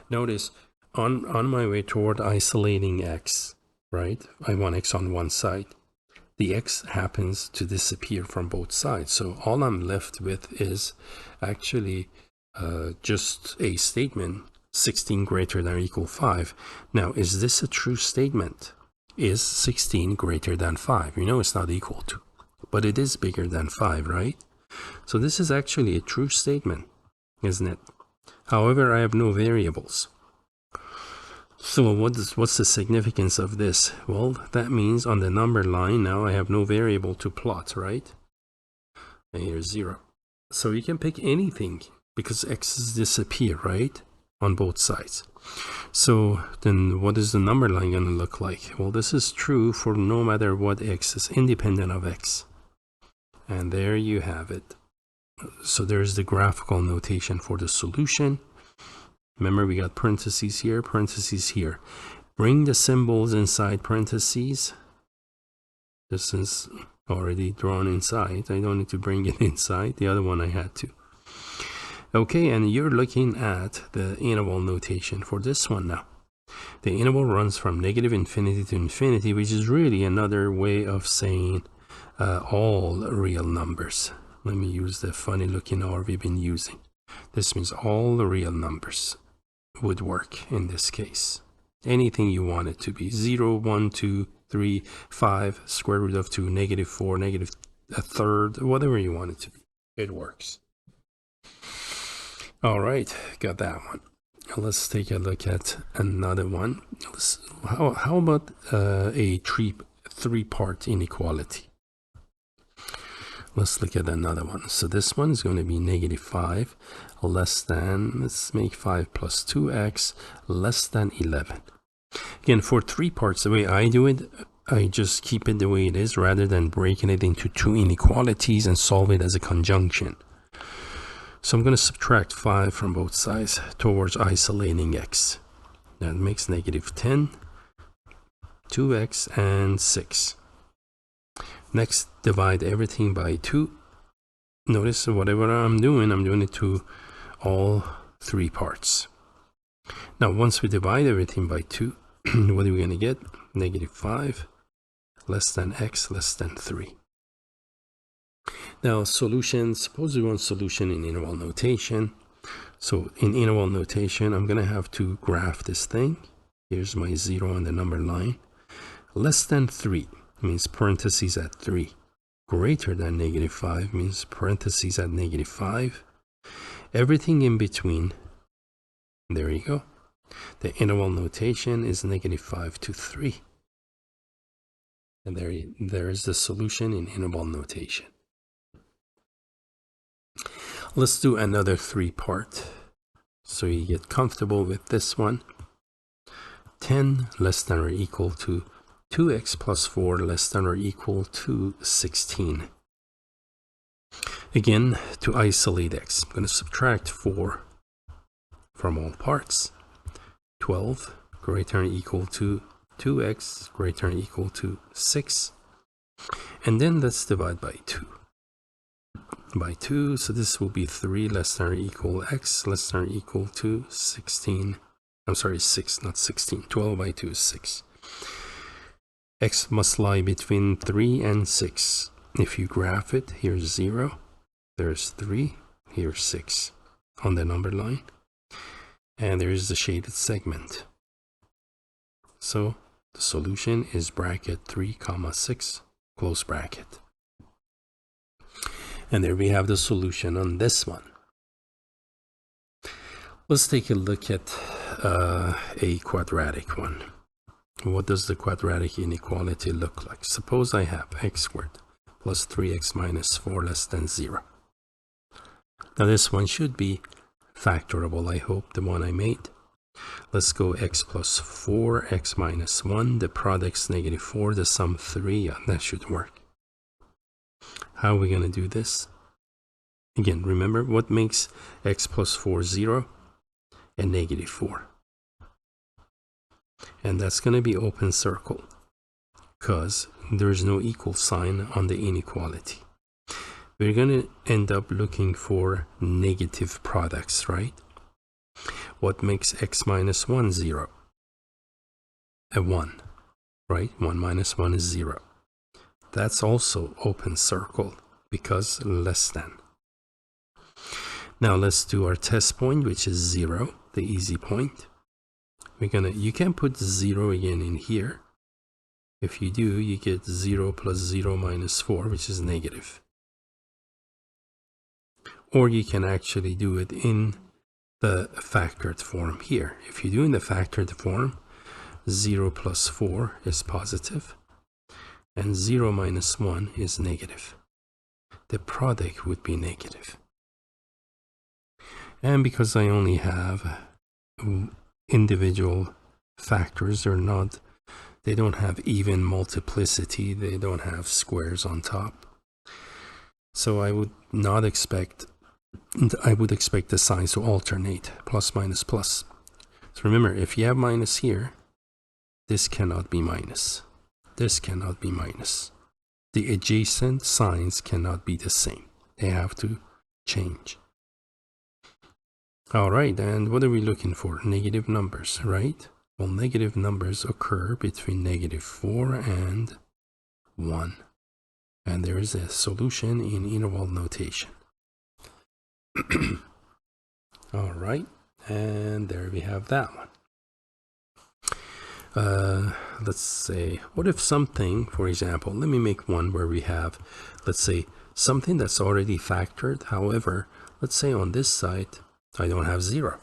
Notice, on my way toward isolating x, right? I want x on one side. The x happens to disappear from both sides. So all I'm left with is actually just a statement, 16 greater than or equal 5. Now, is this a true statement? Is 16 greater than 5? You know it's not equal to, but it is bigger than 5, right? So this is actually a true statement, isn't it? However, I have no variables. So what's the significance of this? Well, that means on the number line now I have no variable to plot, right? And here's 0. So you can pick anything because x's disappear, right? On both sides. So then what is the number line going to look like? Well, this is true for no matter what x is independent of x. And there you have it. So there's the graphical notation for the solution. Remember, we got parentheses here, parentheses here. Bring the symbols inside parentheses. This is already drawn inside. I don't need to bring it inside. The other one I had to. Okay, and you're looking at the interval notation for this one now. The interval runs from negative infinity to infinity, which is really another way of saying all real numbers. Let me use the funny looking R we've been using. This means all the real numbers would work in this case. Anything you want it to be. 0, 1, 2, 3, 5, square root of 2, negative 4, negative a third, whatever you want it to be. It works. All right, got that one. Let's take a look at another one. How about a three-part inequality? Let's look at another one. So this one is going to be negative 5 less than, let's make 5 plus 2x less than 11. Again, for 3 parts, the way I do it, I just keep it the way it is rather than breaking it into 2 inequalities and solve it as a conjunction. So I'm going to subtract 5 from both sides towards isolating x. That makes negative 10, 2x, and 6. Next, divide everything by 2. Notice whatever I'm doing it to all 3 parts. Now, once we divide everything by 2, what are we going to get? Negative 5 less than x less than 3. Now, solution, suppose we want solution in interval notation. So in interval notation, I'm going to have to graph this thing. Here's my 0 on the number line. Less than 3 means parentheses at 3. Greater than negative 5 means parentheses at negative 5. Everything in between, there you go. The interval notation is negative 5 to 3. And there is the solution in interval notation. Let's do another 3-part so you get comfortable with this one. 10 less than or equal to 2x plus 4 less than or equal to 16. Again, to isolate x, I'm going to subtract 4 from all parts. 12 greater than or equal to 2x greater than or equal to 6. And then let's divide by 2. By 2, so this will be 3 less than or equal x less than or equal to 16. I'm sorry, 6, not 16. 12 by 2 is 6. X must lie between 3 and 6. If you graph it, here's 0, there's 3, here's 6 on the number line, and there's the shaded segment. So the solution is bracket 3 comma 6 close bracket. And there we have the solution on this one. Let's take a look at a quadratic one. What does the quadratic inequality look like? Suppose I have x squared plus 3x minus 4 less than 0. Now this one should be factorable, I hope, the one I made. Let's go x plus 4, x minus 1, the product's negative 4, the sum 3, that should work. How are we going to do this? Again, remember what makes x plus 4 0? And negative 4. And that's going to be open circle because there's no equal sign on the inequality. We're going to end up looking for negative products, right? What makes x minus 1 0? A 1, right? 1 minus 1 is 0. That's also open circle because less than. Now let's do our test point, which is 0, the easy point. You can put 0 again in here. If you do, you get 0 plus 0 minus 4, which is negative. Or you can actually do it in the factored form here. If you do in the factored form, 0 plus 4 is positive, and 0 minus 1 is negative. The product would be negative. And because I only have individual factors, they don't have even multiplicity, they don't have squares on top. So I would expect the signs to alternate, plus minus plus. So remember, if you have minus here, this cannot be minus. This cannot be minus. The adjacent signs cannot be the same. They have to change. All right, and what are we looking for? Negative numbers, right? Well, negative numbers occur between negative 4 and 1. And there is a solution in interval notation. All right, and there we have that one. Let's say, what if something, for example, let me make one where we have, let's say, something that's already factored. However, let's say on this side, I don't have 0.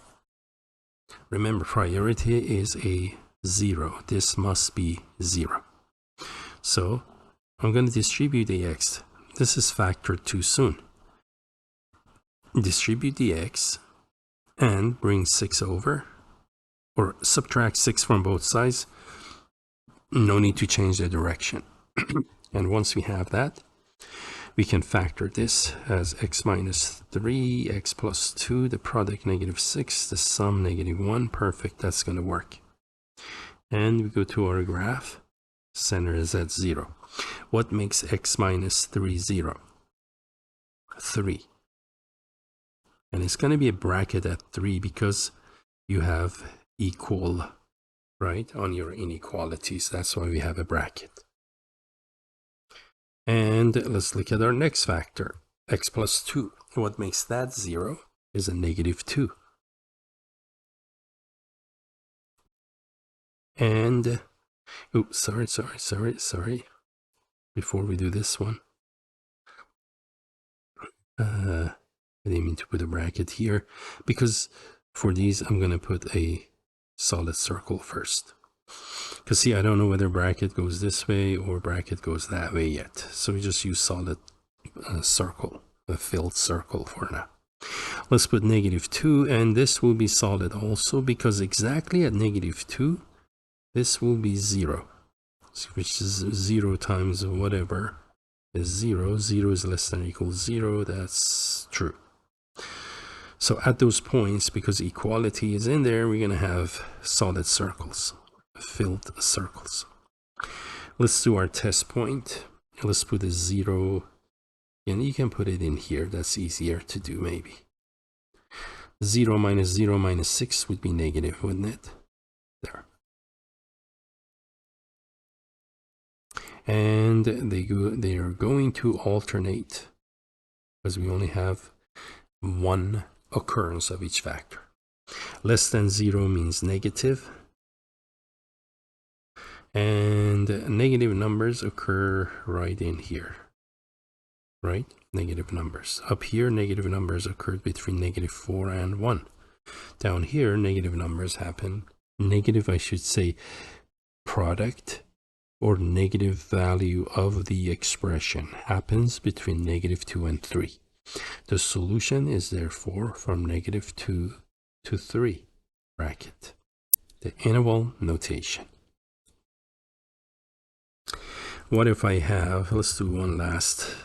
Remember, priority is a 0. This must be 0. So I'm going to distribute the x. This is factored too soon. Distribute the x and bring 6 over, or subtract 6 from both sides. No need to change the direction. And once we have that, we can factor this as x minus 3, x plus 2, the product negative 6, the sum negative 1. Perfect, that's going to work. And we go to our graph. Center is at 0. What makes x minus 3 0? 3. And it's going to be a bracket at 3 because you have equal, right, on your inequalities. That's why we have a bracket. And let's look at our next factor, x plus 2. What makes that 0 is a negative 2. And, oops, sorry. Before we do this one, I didn't mean to put a bracket here, because for these, I'm going to put a solid circle first. Because see, I don't know whether bracket goes this way or bracket goes that way yet. So we just use solid circle, a filled circle for now. Let's put negative 2, and this will be solid also, because exactly at negative 2, this will be 0, which is 0 times whatever is 0. 0 is less than or equals 0. That's true. So at those points, because equality is in there, we're going to have solid circles, filled circles. Let's do our test point. Let's put a 0, and you can put it in here. That's easier to do maybe. 0 minus 6 would be negative, wouldn't it? There. And they are going to alternate because we only have one occurrence of each factor. Less than 0 means negative, and negative numbers occur right in here. right? Negative numbers. Up here, negative numbers occurred between -4 and 1. Down here, negative numbers happen. Negative, I should say, product or negative value of the expression happens between -2 and 3. The solution is therefore from -2 to 3, bracket. The interval notation. What if I have, let's do one last,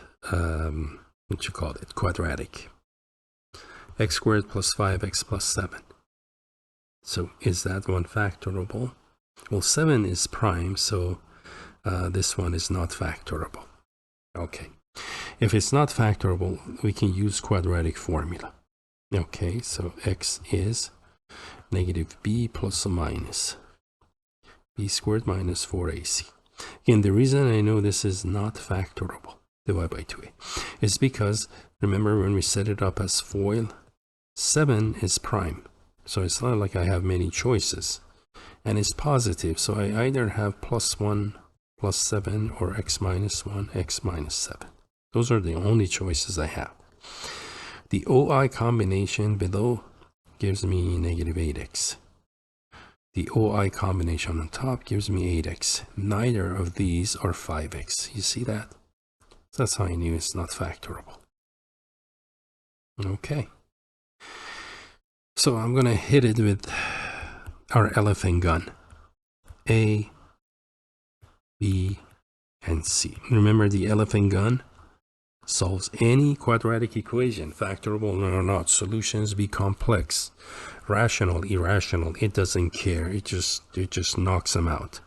what you call it, quadratic. X squared plus 5x plus 7. So is that one factorable? Well, 7 is prime, so this one is not factorable. Okay. If it's not factorable, we can use quadratic formula. Okay, so x is -b plus or minus b squared minus 4ac. Again, the reason I know this is not factorable, divided by 2a, is because, remember when we set it up as FOIL, 7 is prime. So it's not like I have many choices. And it's positive, so I either have +1 plus 7 or x minus 1, x minus 7. Those are the only choices I have. The OI combination below gives me -8x. The OI combination on top gives me 8x. Neither of these are 5x. You see that? That's how I knew it's not factorable. Okay. So I'm going to hit it with our elephant gun. A, B, and C. Remember, the elephant gun solves any quadratic equation, factorable or not. Solutions be complex, rational, irrational. It doesn't care. It just knocks them out.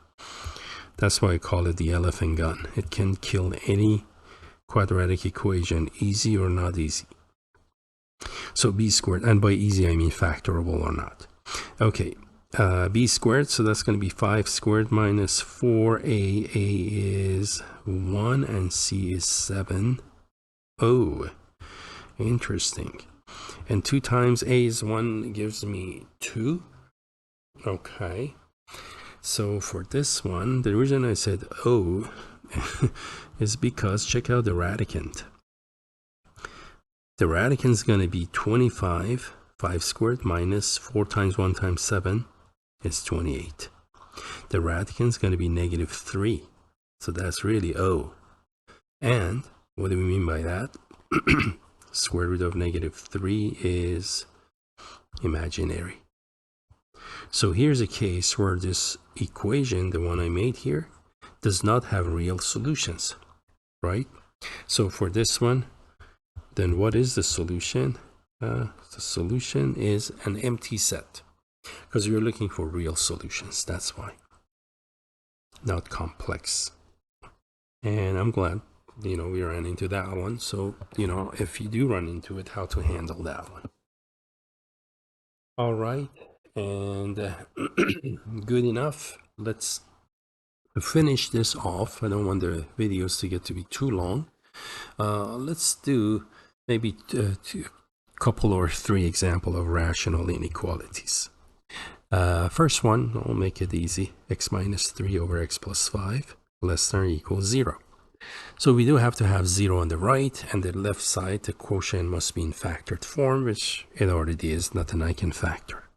That's why I call it the elephant gun. It can kill any quadratic equation, easy or not easy. So b squared, and by easy I mean factorable or not. Okay, b squared, so that's going to be 5 squared minus 4a. A is 1 and c is 7. Oh, interesting. And 2 times a is 1 gives me 2. Okay, so for this one, the reason I said oh is because check out the radicand. The radicand is going to be 25. 5 squared minus 4 times 1 times 7 is 28. The radicand is going to be -3. So that's really O. And what do we mean by that? Square root of -3 is imaginary. So here's a case where this equation, the one I made here, does not have real solutions, right? So for this one, then what is the solution? The solution is an empty set, because you're looking for real solutions. That's why, not complex. And I'm glad, we ran into that one. So, if you do run into it, how to handle that one. All right, and good enough. Let's finish this off. I don't want the videos to get to be too long. Let's do maybe a couple or 3 examples of rational inequalities. First one, I'll make it easy. X minus 3 over x plus 5 less than or equals 0. So we do have to have 0 on the right, and the left side, the quotient must be in factored form, which it already is, nothing I can factor.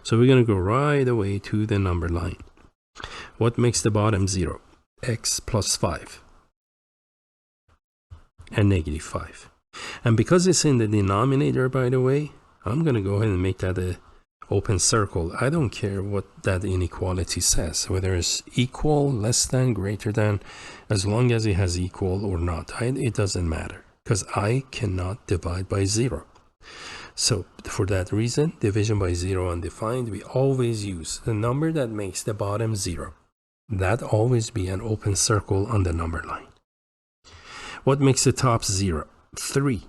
So we're going to go right away to the number line. What makes the bottom 0? X plus 5 and -5. And because it's in the denominator, by the way, I'm going to go ahead and make that a open circle. I don't care what that inequality says, whether it's equal, less than, greater than, as long as it has equal or not. It doesn't matter, because I cannot divide by 0. So for that reason, division by 0 undefined, we always use the number that makes the bottom 0. That always be an open circle on the number line. What makes the top 0? 3,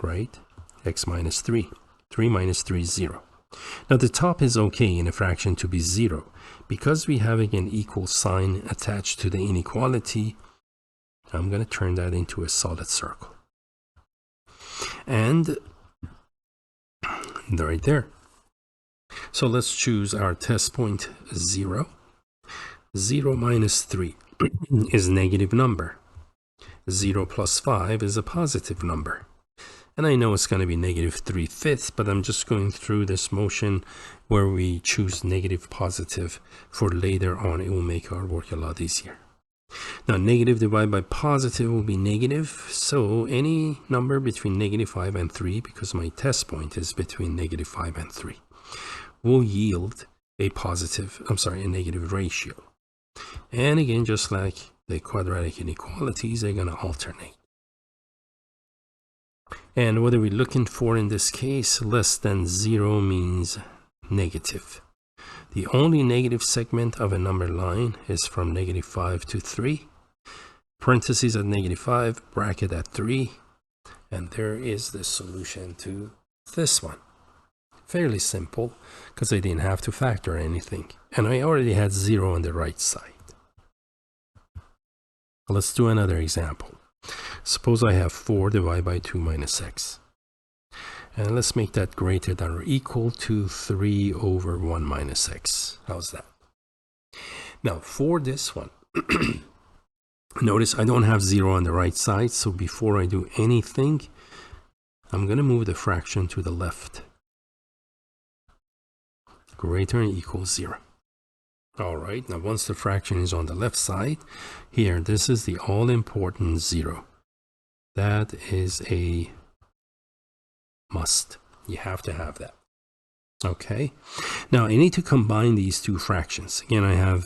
right? X minus 3. 3 minus 3 is 0. Now the top is okay in a fraction to be 0. Because we have an equal sign attached to the inequality, I'm going to turn that into a solid circle. And right there. So let's choose our test point 0. 0 minus 3 is negative number. 0 plus 5 is a positive number. And I know it's going to be negative 3/5, but I'm just going through this motion where we choose negative positive for later on. It will make our work a lot easier. Now, negative divided by positive will be negative. So any number between negative 5 and 3, because my test point is between negative 5 and 3, will yield a negative ratio. And again, just like the quadratic inequalities, they're going to alternate. And what are we looking for in this case? Less than 0 means negative. The only negative segment of a number line is from negative 5 to 3. Parentheses at negative 5, bracket at 3. And there is the solution to this one. Fairly simple, because I didn't have to factor anything. And I already had 0 on the right side. Let's do another example. Suppose I have 4 divided by 2 minus x. And let's make that greater than or equal to 3 over 1 minus x. How's that? Now, for this one, notice I don't have 0 on the right side. So before I do anything, I'm going to move the fraction to the left. Greater than or equal 0. All right, now once the fraction is on the left side, here, this is the all-important 0. That is a must. You have to have that. Okay, now I need to combine these two fractions. Again, I have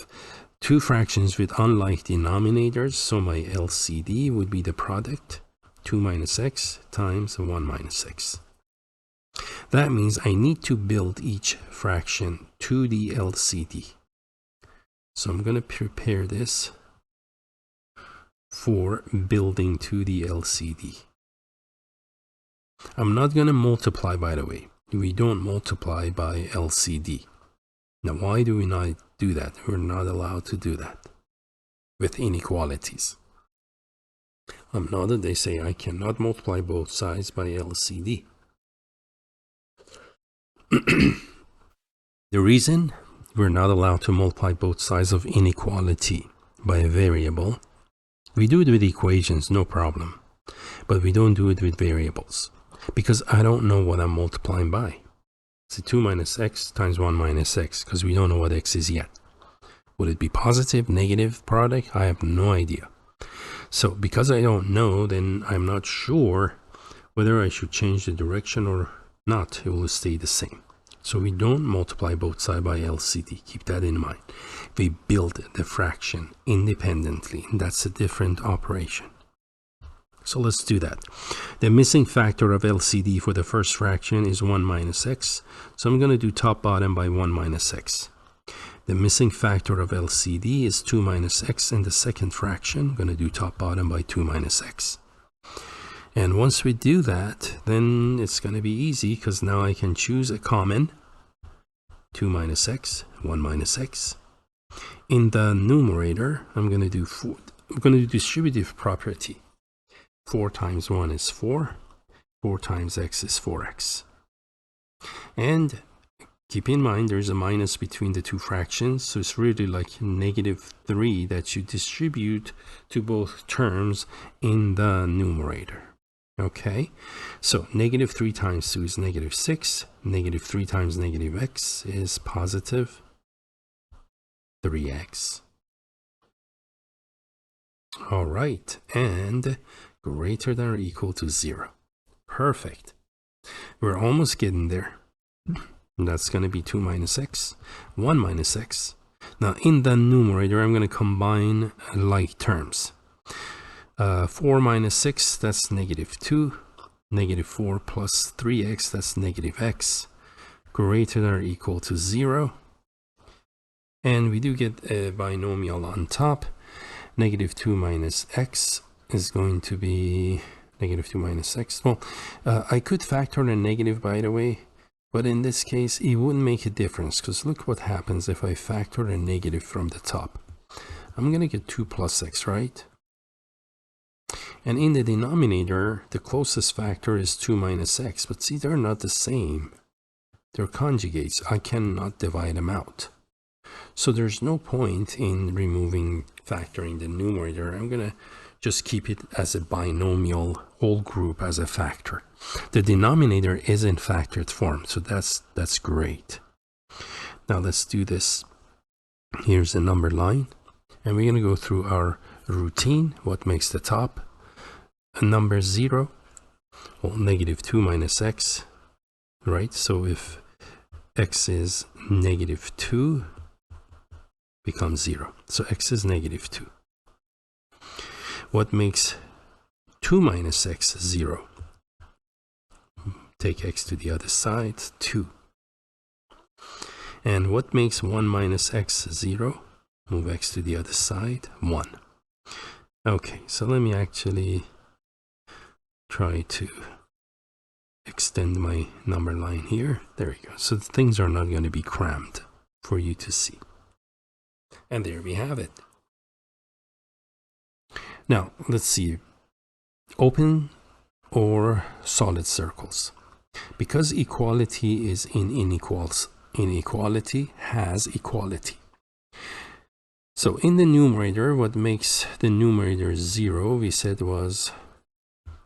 two fractions with unlike denominators, so my LCD would be the product, 2 minus x times 1 minus x. That means I need to build each fraction to the LCD. So I'm going to prepare this for building to the LCD. I'm not going to multiply, by the way. We don't multiply by LCD. Now, why do we not do that? We're not allowed to do that with inequalities. Now that they say I cannot multiply both sides by LCD. The reason we're not allowed to multiply both sides of inequality by a variable, we do it with equations, no problem, but we don't do it with variables because I don't know what I'm multiplying by. So 2 minus x times 1 minus x, because we don't know what x is yet. Would it be positive, negative, product? I have no idea. So because I don't know, then I'm not sure whether I should change the direction or not. It will stay the same. So we don't multiply both sides by LCD. Keep that in mind. We build the fraction independently. That's a different operation. So let's do that. The missing factor of LCD for the first fraction is 1 minus x. So I'm going to do top bottom by 1 minus x. The missing factor of LCD is 2 minus x in the second fraction. I'm going to do top bottom by 2 minus x. And once we do that, then it's going to be easy because now I can choose a common 2 minus x, 1 minus x. In the numerator, I'm going to do distributive property. 4 times 1 is 4. 4 times x is 4x. And keep in mind there's a minus between the two fractions, so it's really like negative 3 that you distribute to both terms in the numerator. Okay, so negative 3 times 2 is negative 6. Negative 3 times negative x is positive 3x. All right, and greater than or equal to 0. Perfect. We're almost getting there. That's going to be 2 minus x, 1 minus x. Now, in the numerator, I'm going to combine like terms. 4 minus 6, that's negative 2. Negative 4 plus 3x, that's negative x. Greater than or equal to 0. And we do get a binomial on top. Negative 2 minus x is going to be negative 2 minus x. Well, I could factor in a negative, by the way. But in this case, it wouldn't make a difference because look what happens if I factor a negative from the top. I'm going to get 2 plus x, right? And in the denominator, the closest factor is 2 minus x. But see, they're not the same. They're conjugates. I cannot divide them out. So there's no point in factoring the numerator. I'm going to just keep it as a binomial whole group as a factor. The denominator is in factored form, so that's great. Now let's do this. Here's the number line, and we're going to go through our routine. What makes the top a number 0? Well, negative 2 minus x, right? So if x is negative 2, becomes 0. So x is negative 2. What makes 2 minus x 0? Take x to the other side, 2. And what makes 1 minus x 0? Move x to the other side, 1. Okay, so let me actually try to extend my number line here. There we go. So things are not going to be crammed for you to see. And there we have it. Now, let's see. Open or solid circles. Because equality is in inequality has equality. So in the numerator, what makes the numerator 0, we said was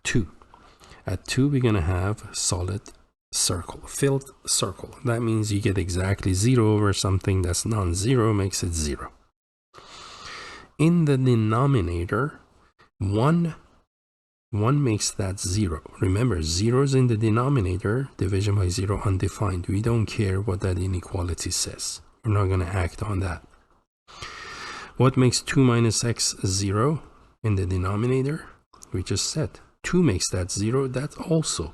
2. At 2, we're going to have solid circle, filled circle. That means you get exactly 0 over something that's non-zero, makes it 0. In the denominator, 1 makes that 0. Remember, 0 is in the denominator, division by 0 undefined. We don't care what that inequality says. We're not going to act on that. What makes 2 minus x 0 in the denominator? We just said 2 makes that 0. That's also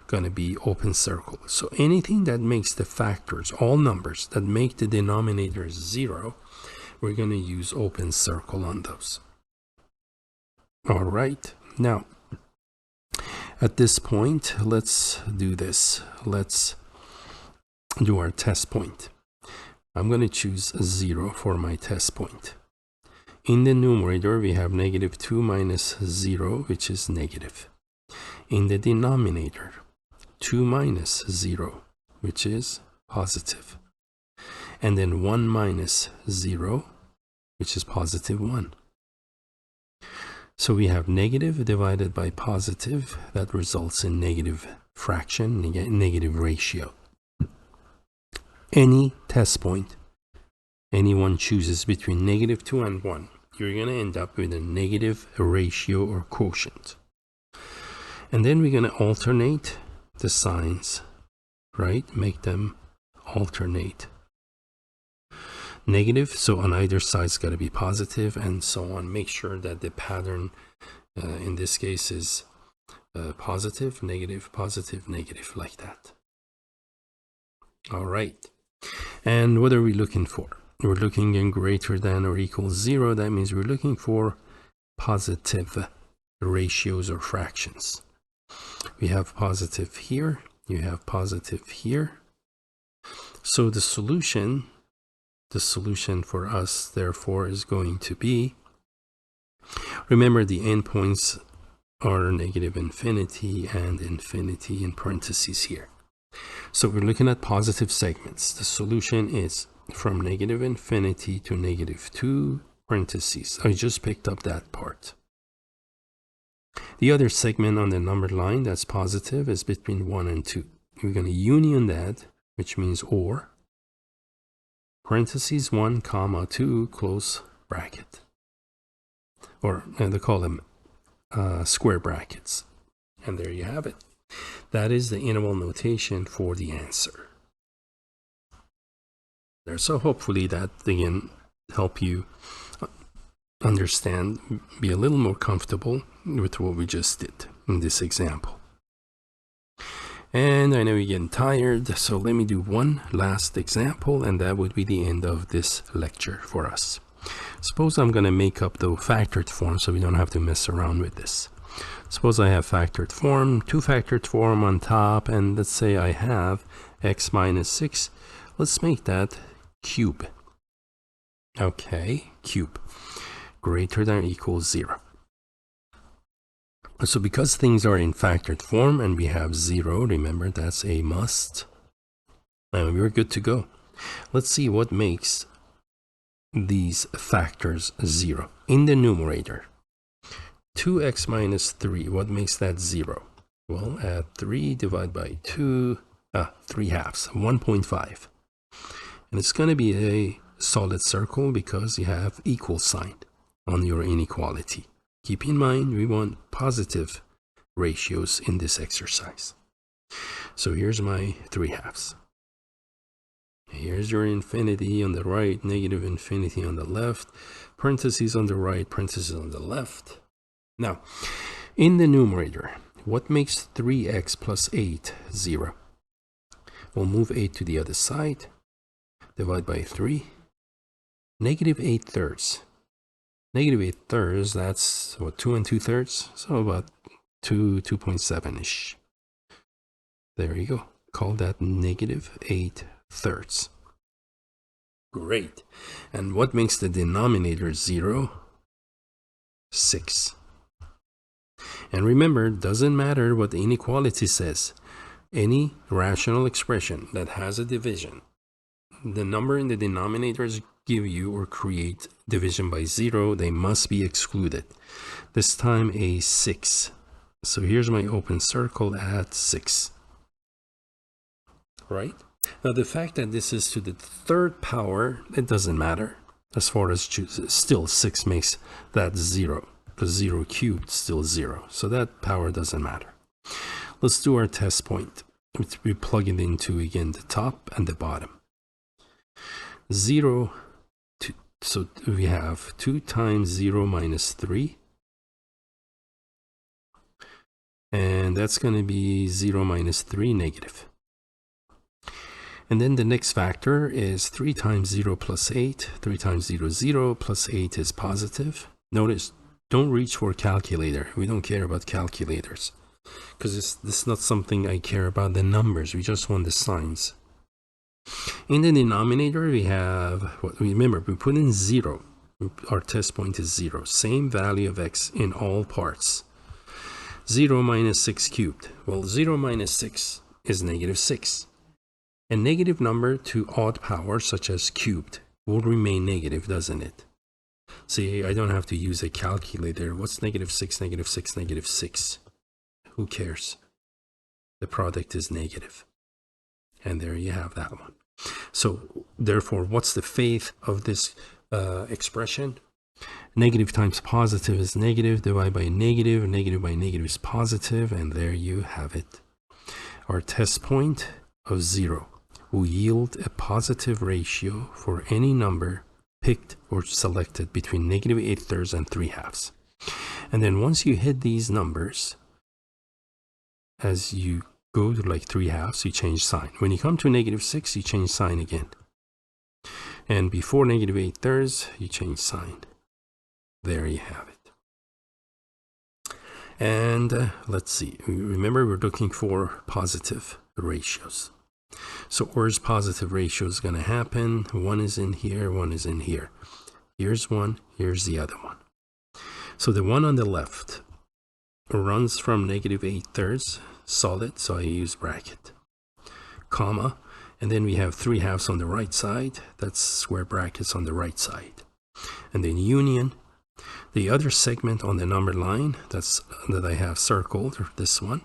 going to be open circle. So anything that makes the factors, all numbers that make the denominator 0, we're going to use open circle on those. All right. Now, at this point, let's do this. Let's do our test point. I'm going to choose 0 for my test point. In the numerator, we have negative 2 minus 0, which is negative. In the denominator, 2 minus 0, which is positive. And then 1 minus 0, which is positive 1. So we have negative divided by positive. That results in negative fraction, negative ratio. Any test point anyone chooses between negative 2 and 1, you're going to end up with a negative ratio or quotient. And then we're going to alternate the signs, right? Make them alternate. Negative, so on either side's got to be positive, and so on. Make sure that the pattern in this case is positive, negative, like that. All right. And what are we looking for? We're looking in greater than or equals 0. That means we're looking for positive ratios or fractions. We have positive here. You have positive here. So the solution for us, therefore, is going to be, remember the endpoints are negative infinity and infinity in parentheses here. So we're looking at positive segments. The solution is from negative infinity to negative 2 parentheses. I just picked up that part. The other segment on the numbered line that's positive is between 1 and 2. We're going to union that, which means or, parentheses 1 comma 2 close bracket, or they call them square brackets. And there you have it. That is the interval notation for the answer. There, so hopefully that again help you understand, be a little more comfortable with what we just did in this example. And I know you're getting tired, so let me do one last example, and that would be the end of this lecture for us. Suppose I'm going to make up the factored form so we don't have to mess around with this. Suppose I have factored form, 2 factored form on top, and let's say I have x minus 6. Let's make that cube. Okay, cube. Greater than or equals 0. So because things are in factored form and we have 0, remember that's a must, and we're good to go. Let's see what makes these factors 0. In the numerator, 2x minus 3, what makes that 0? Well, add 3, divide by 2, 3 halves, 1.5. And it's going to be a solid circle because you have equal sign on your inequality. Keep in mind, we want positive ratios in this exercise. So here's my 3 halves. Here's your infinity on the right, negative infinity on the left, parentheses on the right, parentheses on the left. Now, in the numerator, what makes 3x plus 8 0? We'll move 8 to the other side, divide by 3, negative 8 thirds. Negative 8 thirds, that's what, 2 2/3? So about 2.7-ish. There you go. Call that negative 8 thirds. Great. And what makes the denominator 0? 6. And remember, it doesn't matter what the inequality says. Any rational expression that has a division, the number in the denominators give you or create division by 0, they must be excluded. This time a 6. So here's my open circle at 6. Right? Now the fact that this is to the 3rd power, it doesn't matter. As far as chooses, still 6 makes that 0. Because 0 cubed still 0. So that power doesn't matter. Let's do our test point. We plug it into, again, the top and the bottom. 0, so we have 2 times 0 minus 3. And that's going to be 0 minus 3 negative. And then the next factor is 3 times 0 plus 8. 3 times 0, 0 plus 8 is positive. Notice, don't reach for a calculator. We don't care about calculators. Because this is not something I care about, the numbers. We just want the signs. In the denominator, we have, remember, we put in 0. Our test point is 0. Same value of x in all parts. 0 minus 6 cubed. Well, 0 minus 6 is negative 6. A negative number to odd power, such as cubed, will remain negative, doesn't it? See, I don't have to use a calculator. What's negative 6, negative 6, negative 6? Who cares? The product is negative. And there you have that one. So, therefore, what's the faith of this expression? Negative times positive is negative, divided by negative, negative by negative is positive, and there you have it. Our test point of 0 will yield a positive ratio for any number picked or selected between negative 8 thirds and 3 halves. And then once you hit these numbers, as you go to like 3 halves, you change sign. When you come to negative 6, you change sign again. And before negative 8 thirds, you change sign. There you have it. And let's see. Remember, we're looking for positive ratios. So where's positive ratios going to happen? One is in here, one is in here. Here's one, here's the other one. So the one on the left runs from negative 8 thirds, solid, so I use bracket, comma, and then we have 3 halves on the right side. That's square brackets on the right side. And then union, the other segment on the number line that I have circled, or this one,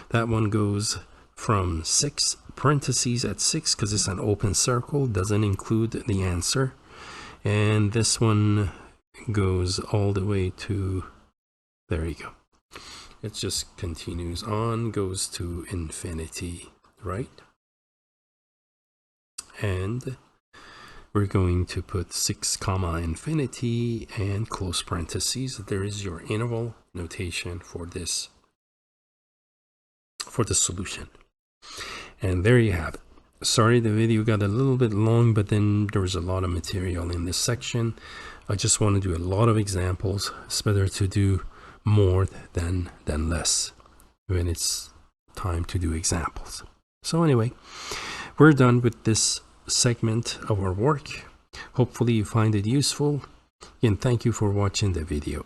that one goes from 6, parentheses at 6, because it's an open circle, doesn't include the answer. And this one goes all the way to, there you go. It just continues on, goes to infinity, right? And we're going to put 6 comma infinity and close parentheses. There is your interval notation for this, for the solution. And there you have it. Sorry, the video got a little bit long, but then there was a lot of material in this section. I just want to do a lot of examples. It's better to do more than less when it's time to do examples. So anyway, we're done with this segment of our work. Hopefully you find it useful, and thank you for watching the video.